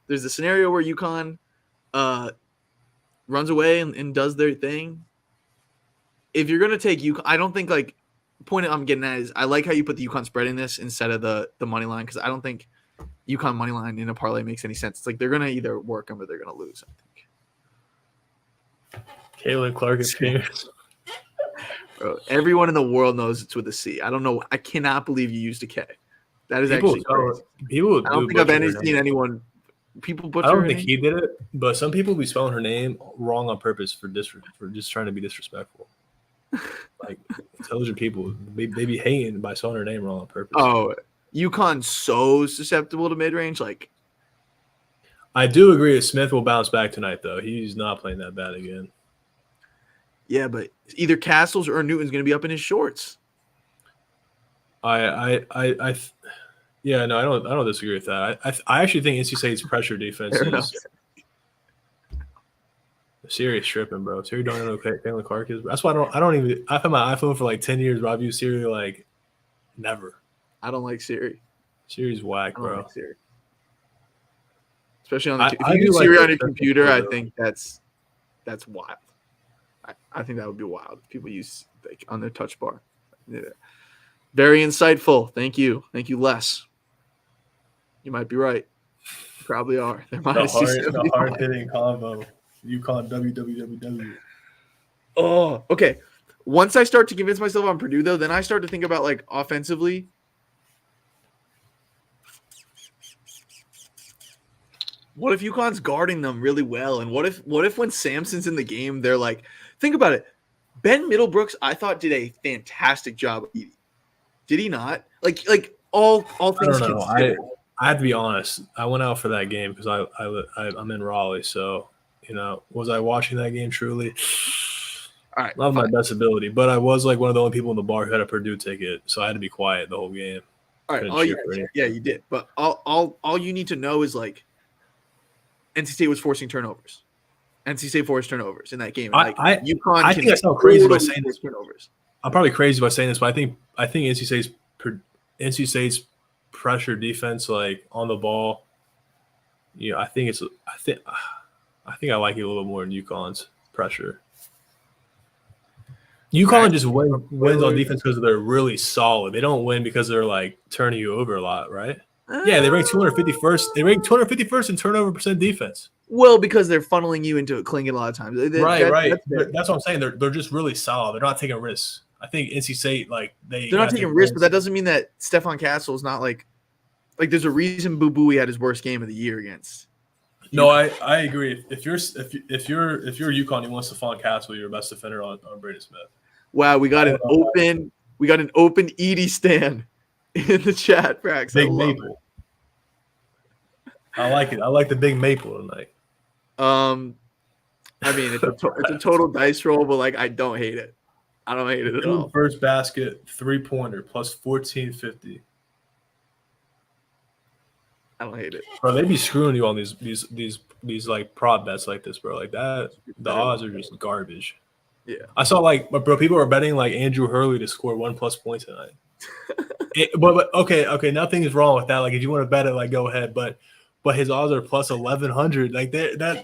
There's the scenario where UConn runs away and does their thing. If you're going to take UConn, I don't think, like, the point I'm getting at is I like how you put the UConn spread in this instead of the money line, because I don't think UConn money line in a parlay makes any sense. It's like they're going to either work them or they're going to lose, I think.
Caitlin Clark is famous.
Bro, everyone in the world knows it's with a C. I don't know. I cannot believe you used a K. That is
People
actually crazy.
people
I don't
do
think I've
butcher her
seen
name.
anyone. People butcher
I don't
her
think
name?
he did it, but some people be spelling her name wrong on purpose for just trying to be disrespectful. Like intelligent people, they be hating by spelling her name wrong on purpose.
Oh, UConn's so susceptible to mid range. Like,
I do agree that Smith will bounce back tonight, though. He's not playing that bad again.
yeah, but either Castles or Newton's going to be up in his shorts.
Yeah, no, I don't disagree with that. I actually think NC State's pressure defense
Fair enough.
is serious tripping, bro. Siri don't know who Caitlin Clark is. That's why I don't even. I've had my iPhone for like 10 years, but I've used Siri like never.
I don't like Siri.
Siri's whack,
I don't
bro.
like Siri. Especially on the
I
if you
do
use
like
Siri
the
on your
system
computer,
for
I
the-
think that's wild. I think that would be wild if people use like on their touch bar. Yeah. Very insightful. Thank you, Les. You might be right. You probably are. They're
The
minus 275.
hard hitting combo. UConn WWW.
Oh, okay. Once I start to convince myself on Purdue, though, then I start to think about like offensively. What if UConn's guarding them really well? And what if when Samson's in the game, they're like, think about it. Ben Middlebrooks, I thought did a fantastic job. Did he not? Like all
I
things
don't know.
considered.
I have to be honest. I went out for that game because I'm in Raleigh. So, was I watching that game truly?
All right,
Not my
fine.
best ability, but I was like one of the only people in the bar who had a Purdue ticket, so I had to be quiet the whole game.
All right, you did. But all you need to know is like NC State was forcing turnovers. NC State forced turnovers in that game. And, like, UConn
I think I sound crazy by saying this.
Turnovers.
I'm probably crazy by saying this, but I think NC State's pressure defense, like on the ball, I think I like it a little more than UConn's pressure. UConn just wins on defense because they're really solid. They don't win because they're like turning you over a lot, right? Yeah, they rank 251st. They rank 251st in turnover percent defense.
Well, because they're funneling you into a Clingan a lot of times.
Right. That's what I'm saying. They're just really solid. They're not taking risks. I think NC State they're
not taking risks, but that doesn't mean that Stephon Castle is not like there's a reason Boo Booey had his worst game of the year against.
No, I agree. If you're UConn, you want Stephon Castle, you're best defender on Braden Smith.
Wow, we got an open Edey stand in the chat, Brax.
Big maple. I like it. I like the big maple tonight.
I mean, it's a total dice roll, but like I don't hate it. I don't hate it at all.
First basket 3-pointer plus 1450.
I don't hate it.
Bro, they be screwing you on these like prop bets like this, bro. Like that, the odds are just garbage.
Yeah.
I saw bro, people are betting like Andrew Hurley to score 1+ points tonight. But okay, nothing is wrong with that. Like if you want to bet it, like go ahead. But his odds are plus 1100. Like there's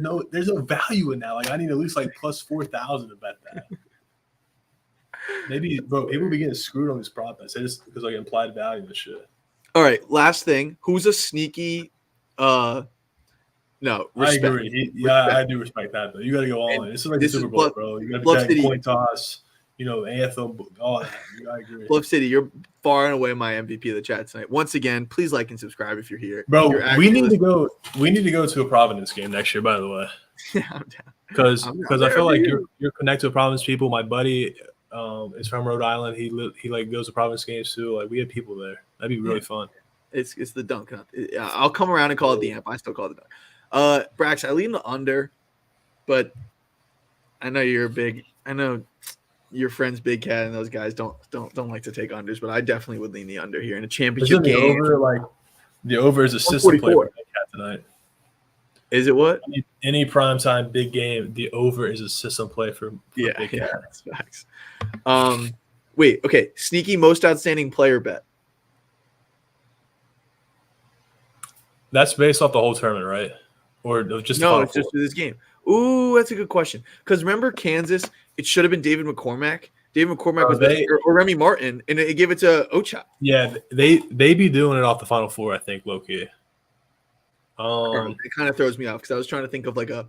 no value in that. Like I need at least like plus 4,000 to bet that. Maybe, bro, people be getting screwed on these prop bets. They just because like implied value and shit.
All right, last thing. Who's a sneaky? No, respect.
I agree. I do respect that though. You got to go all in. This is like the Super Bowl, bro. You got to bet coin toss. Anthem, all that. I agree.
Bluff City, you're far and away my MVP of the chat tonight. Once again, please like and subscribe if you're here.
Bro, we need to go to a Providence game next year, by the way.
Yeah, I'm down.
Because I feel like you're connected to Providence people. My buddy is from Rhode Island. He goes to Providence games too. Like we have people there. That'd be really fun. It's
the dunk. I'll come around and call it the amp. I still call it the dunk. Brax, I lean the under, but I know your friends Big Cat and those guys don't like to take unders, but I definitely would lean the under here in a championship game.
The over is a system play for Big Cat tonight.
Is it what?
Any primetime big game, the over is a system play for Big Cat.
Yeah, that's facts. Wait, okay. Sneaky most outstanding player bet.
That's based off the whole tournament, right? Or just
it's just for this game. Ooh, that's a good question. Because remember Kansas, it should have been David McCormack. David McCormack was or Remy Martin, and it gave it to Ocha.
Yeah, they be doing it off the Final Four, I think, low-key.
It kind of throws me off because I was trying to think of like a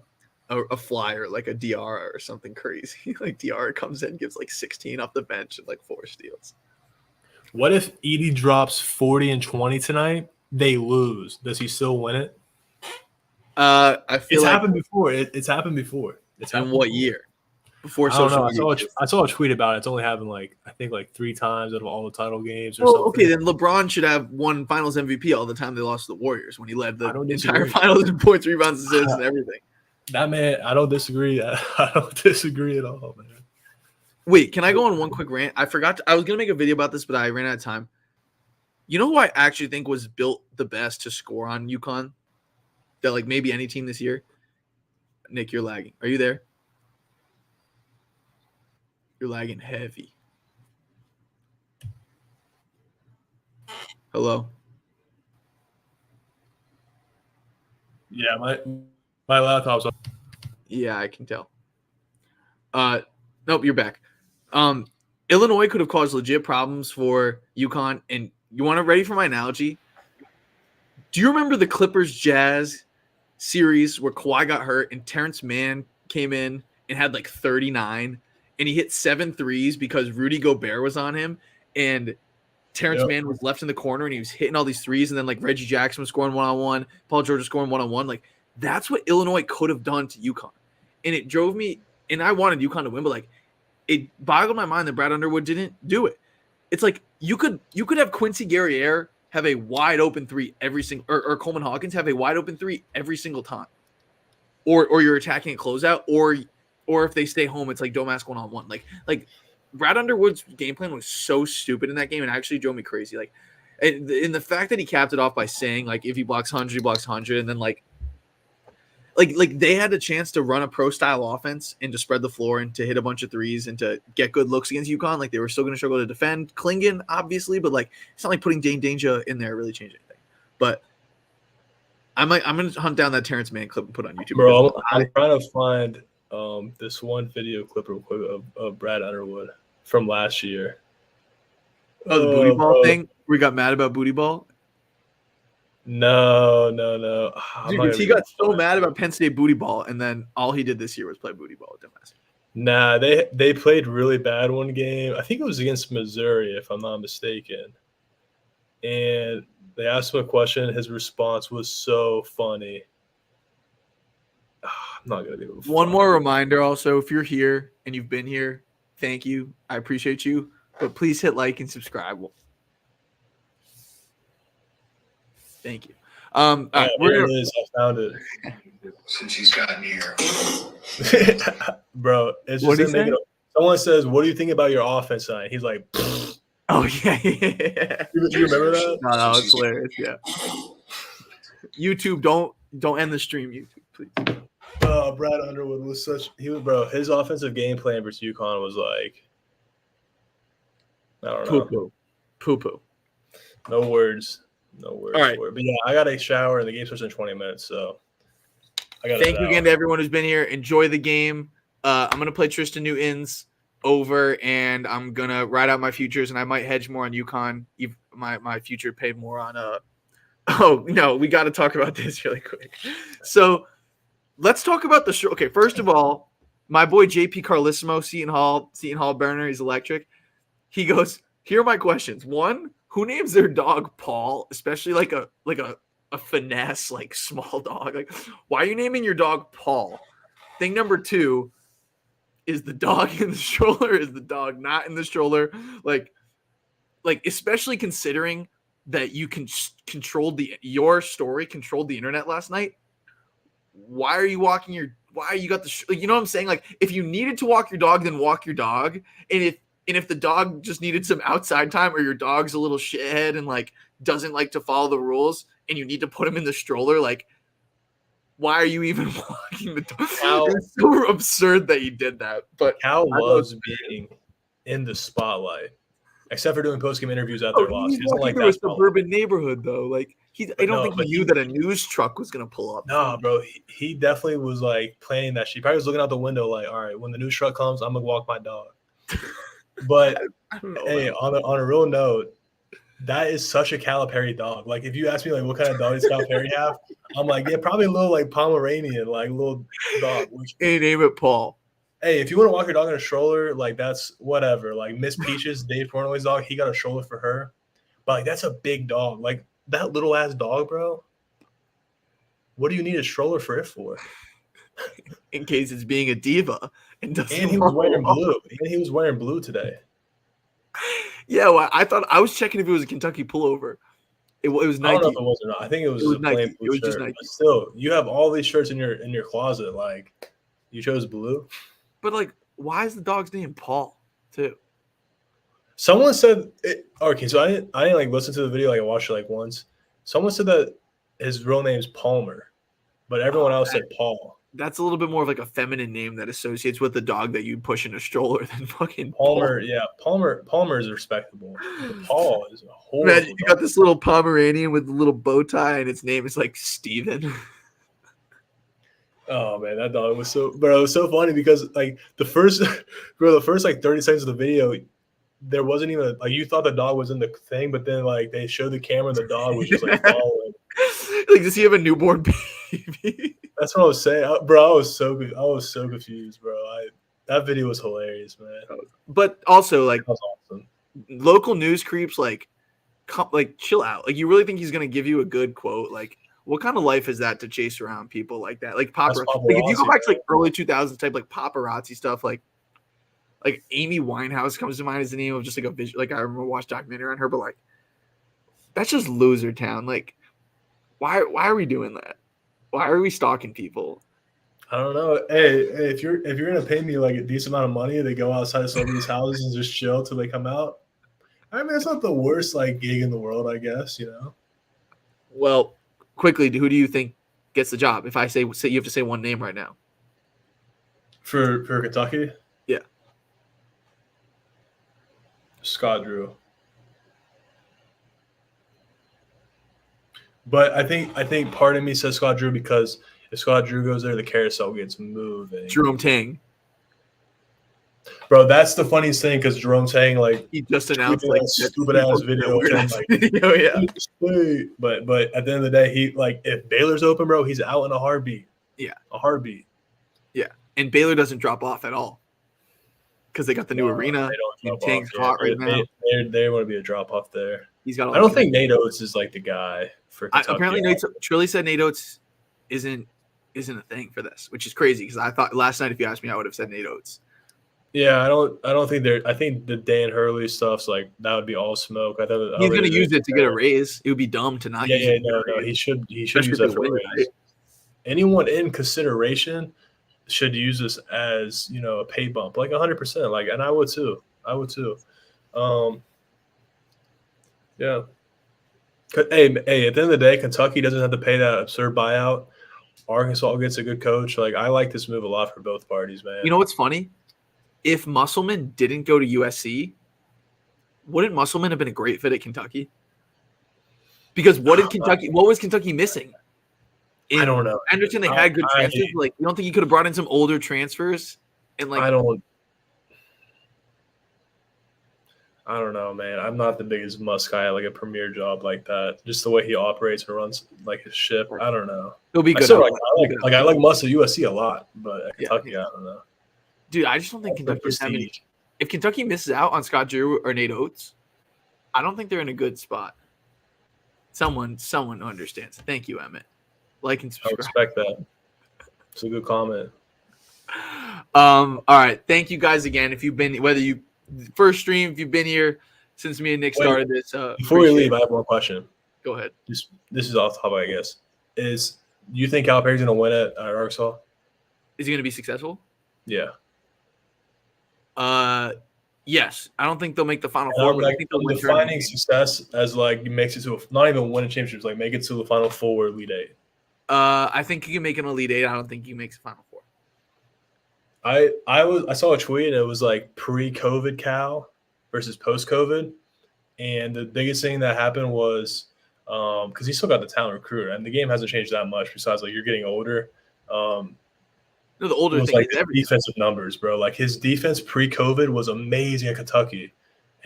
flyer, like a Diarra or something crazy. Like Diarra comes in, gives like 16 off the bench and like 4 steals.
What if Edey drops 40 and 20 tonight? They lose. Does he still win it?
I feel
It's
like
happened before. It's happened before. It's
in
happened
what
before.
year? Before
I don't
social
know.
media.
I saw a tweet about it. It's only happened I think 3 times out of all the title games or
Well,
something.
okay, then LeBron should have won Finals MVP all the time they lost to the Warriors when he led the
I don't
entire
disagree.
Finals in points, rebounds, assists, and everything.
That man, I don't disagree. I don't disagree at all, man.
Wait, can I go on one quick rant? I forgot. I was gonna make a video about this, but I ran out of time. You know who I actually think was built the best to score on UConn? That like maybe any team this year. Nick, you're lagging. Are you there? You're lagging heavy. Hello.
Yeah, my laptop's on.
Yeah, I can tell. Nope, you're back. Illinois could have caused legit problems for UConn, and you want to ready for my analogy? Do you remember the Clippers Jazz series where Kawhi got hurt and Terrence Mann came in and had like 39 and he hit 7 threes because Rudy Gobert was on him and Terrence Mann was left in the corner and he was hitting all these threes and then like Reggie Jackson was scoring one-on-one, Paul George was scoring one-on-one. Like that's what Illinois could have done to UConn. And it drove me, and I wanted UConn to win, but like it boggled my mind that Brad Underwood didn't do it. It's like you could have Quincy Guerriere have a wide open three every single, or Coleman Hawkins have a wide open three every single time, or you're attacking a closeout, or if they stay home, it's like don't ask 1-on-1. Like Brad Underwood's game plan was so stupid in that game, and actually drove me crazy. Like, in the fact that he capped it off by saying like if he blocks 100, he blocks 100, and then like they had a chance to run a pro style offense and to spread the floor and to hit a bunch of threes and to get good looks against UConn. Like they were still going to struggle to defend Clingan, obviously, but like it's not like putting Dane Danger in there really changed anything. But I'm going to hunt down that Terrence Mann clip and put on YouTube.
Bro, I'm trying to find this one video clip real quick of Brad Underwood from last year.
Oh, the booty ball thing? We got mad about booty ball?
No.
Dude, he got so mad about Penn State booty ball, and then all he did this year was play booty ball with dumbass.
Nah, they played really bad one game. I think it was against Missouri, if I'm not mistaken. And they asked him a question. His response was so funny. I'm not going to be able to.
One more reminder also, if you're here and you've been here, thank you. I appreciate you. But please hit like and subscribe. Thank you.
Right, it is. I found it.
Since he's gotten here.
Bro, it's just someone says, what do you think about your offense tonight? He's like, pfft.
Oh, yeah.
You remember that?
No, it's hilarious. Yeah. YouTube, don't end the stream, YouTube, please.
Brad Underwood was his offensive game plan versus UConn was like, I don't know.
Poo-poo.
No words. All right. But yeah, I got a shower and the game starts in 20 minutes. So
thank you again to everyone who's been here. Enjoy the game. I'm going to play Tristan Newton's over and I'm going to ride out my futures and I might hedge more on UConn. My future paid more on oh, no, we got to talk about this really quick. So let's talk about the show. Okay, first of all, my boy JP Carlissimo, Seton Hall burner, he's electric. He goes, here are my questions. One, who names their dog Paul, especially like a finesse, like small dog? Like, why are you naming your dog Paul? Thing number two, is the dog in the stroller? Is the dog not in the stroller? Like especially considering that you can control your story controlled the internet last night. Why are you walking why you got the you know what I'm saying? Like if you needed to walk your dog, then walk your dog. And if the dog just needed some outside time or your dog's a little shithead and like doesn't like to follow the rules and you need to put him in the stroller, like why are you even walking the dog? It's so absurd that you did that. But
Cal loves being in the spotlight, except for doing post-game interviews at their loss. He doesn't like that
a suburban neighborhood though. Like I don't think he knew that a news truck was gonna pull up.
No, bro, he definitely was like planning that shit. He probably was looking out the window like, all right, when the news truck comes, I'm gonna walk my dog. But hey, on a real note, that is such a Calipari dog. Like if you ask me like what kind of dog does Calipari have, I'm like, yeah, probably a little like Pomeranian, like little dog.
Hey, name it Paul.
Hey, if you want to walk your dog in a stroller, like that's whatever. Like Miss Peaches, Dave Portnoy's dog, he got a stroller for her. But like that's a big dog. Like that little ass dog, bro. What do you need a stroller for it for?
In case it's being a diva and doesn't.
And he was wearing blue. And he was wearing blue today.
Yeah, well, I thought I was checking if it was a Kentucky pullover. It was Nike.
I don't know if it was or not. I think it was a
Nike.
plain blue
It was
shirt.
just Nike.
But still, you have all these shirts in your closet. Like you chose blue.
But like, why is the dog's name Paul too?
Someone said it, okay, so I didn't like listen to the video. Like I watched it like once. Someone said that his real name is Palmer, but everyone else said Paul.
That's a little bit more of like a feminine name that associates with the dog that you push in a stroller than fucking
Palmer.
Paul.
Yeah, Palmer is respectable. But Paul is a horrible.
Imagine you got this little Pomeranian with a little bow tie, and its name is like Steven.
Oh man, that dog was so. Bro, it was so funny because like the first like 30 seconds of the video, there wasn't even like you thought the dog was in the thing, but then like they showed the camera, and the dog was just like following.
Like, does he have a newborn baby?
That's what I was saying, bro. I was so confused, bro. That video was hilarious, man.
But also, like,
That was awesome.
Local news creeps, like chill out. Like, you really think he's gonna give you a good quote? Like, what kind of life is that to chase around people like that? Like paparazzi. Like, if you go back to like early 2000s type like paparazzi stuff, like Amy Winehouse comes to mind as the name of just like a vision. Like I remember watching a documentary on her, but like that's just loser town. Like, why are we doing that? Why are we stalking people?
I don't know. Hey, if you're gonna pay me like a decent amount of money to go outside of somebody's houses and just chill till they come out, I mean it's not the worst like gig in the world, I guess. You know.
Well, quickly, who do you think gets the job? If I say you have to say one name right now.
For Kentucky?
Yeah.
Scott Drew. But I think part of me says Scott Drew because if Scott Drew goes there, the carousel gets moving.
Jerome Tang.
Bro, that's the funniest thing because Jerome Tang like
he just announced like
stupid ass video of him like
oh yeah.
But at the end of the day, he like if Baylor's open, bro, he's out in a heartbeat.
Yeah.
A heartbeat.
Yeah. And Baylor doesn't drop off at all. Because they got the new arena. And Tang's hot right now.
They want to be a drop off there.
He's got
I don't think Nate Oates is like the guy for Kentucky.
Apparently Trilly said Nate Oates isn't a thing for this, which is crazy because I thought last night if you asked me, I would have said Nate Oates.
Yeah, I don't think they're. I think the Dan Hurley stuff's like that would be all smoke. I thought
he's going to use it to get a raise. It would be dumb to not.
Yeah, no, he should use that for a raise. Right? Anyone in consideration should use this as a pay bump, like 100%. Like, and I would too. Yeah. Hey, at the end of the day, Kentucky doesn't have to pay that absurd buyout. Arkansas gets a good coach. Like, I like this move a lot for both parties, man.
You know what's funny? If Musselman didn't go to USC, wouldn't Musselman have been a great fit at Kentucky? Because what was Kentucky missing?
I don't know.
Anderson, they had good transfers. Like, you don't think you could have brought in some older transfers? And like,
I don't know, man. I'm not the biggest Musk guy at like a premier job like that. Just the way he operates and runs like his ship. I don't know.
He'll be good.
I like Musk at USC a lot, but at Kentucky, I don't know.
Dude, I just don't think Kentucky's having. If Kentucky misses out on Scott Drew or Nate Oates, I don't think they're in a good spot. Someone understands. Thank you, Emmett. Like and subscribe.
I respect that. It's a good comment.
All right. Thank you guys again. If you've been first stream, if you've been here since me and Nick started this.
Before we leave, I have one question.
Go ahead.
This is off topic, I guess. Do you think Calipari's going to win at Arkansas?
Is he going to be successful?
Yeah.
Yes. I don't think they'll make the Final Four.
But I think they'll defining success as like makes it to not even win a championship, like make it to the Final Four or Elite Eight.
I think he can make an Elite Eight. I don't think he makes the Final Four.
I saw a tweet and it was like pre-COVID Cal versus post-COVID, and the biggest thing that happened was because he still got the talent recruiter, and the game hasn't changed that much. Besides, like you're getting older.
No, the older
it was
thing
like
is everything.
Defensive numbers, bro. Like his defense pre-COVID was amazing at Kentucky,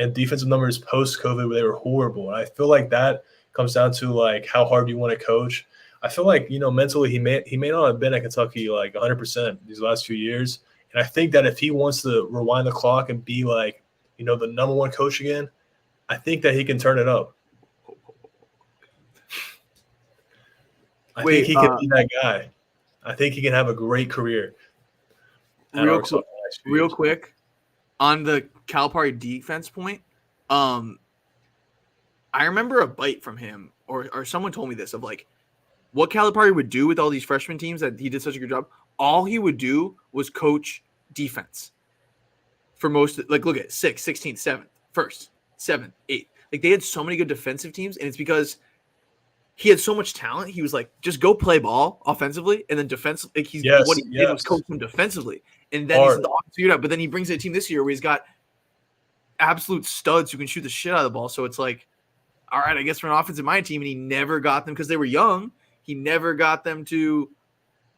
and defensive numbers post-COVID they were horrible. And I feel like that comes down to like how hard you want to coach. I feel like mentally he may not have been at Kentucky like 100% these last few years, And I think that if he wants to rewind the clock and be like, the number one coach again, I think that he can turn it up. I think he can be that guy. I think he can have a great career.
Real quick, on the Calipari defense point, I remember a bite from him, or someone told me this, of like what Calipari would do with all these freshman teams that he did such a good job. All he would do was coach defense for most, like look at 6th, 16th, 7th, 1st, 7th, 8th. Like they had so many good defensive teams, and it's because he had so much talent. He was like, just go play ball offensively, and then defense. Like what he did was coach him defensively, and then he's the offense figured out. But then he brings in a team this year where he's got absolute studs who can shoot the shit out of the ball. So it's like, all right, I guess we're an offensive minded team, and he never got them because they were young. He never got them to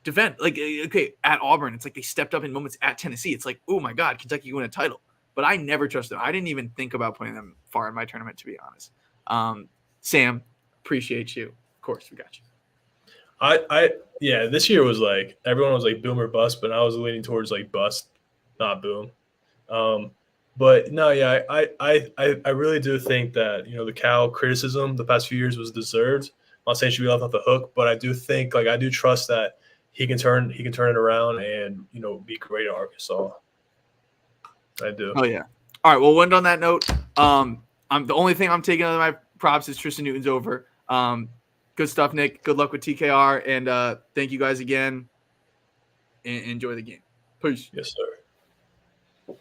defend. Like, okay, at Auburn, it's like they stepped up in moments. At Tennessee, it's like, oh my God, Kentucky won a title. But I never trusted them. I didn't even think about putting them far in my tournament, to be honest. Sam, appreciate you. Of course, we got you.
This year was like everyone was like boom or bust, but I was leaning towards like bust, not boom. But no, yeah, I really do think that the Cal criticism the past few years was deserved. I'm not saying she should be left off the hook, but I do think I do trust that he can turn it around and be great at Arkansas. I do.
Oh yeah. All right. Well, we'll end on that note. I'm the only thing I'm taking out of my props is Tristan Newton's over. Good stuff, Nick. Good luck with TKR, and thank you guys again. And enjoy the game. Peace.
Yes, sir.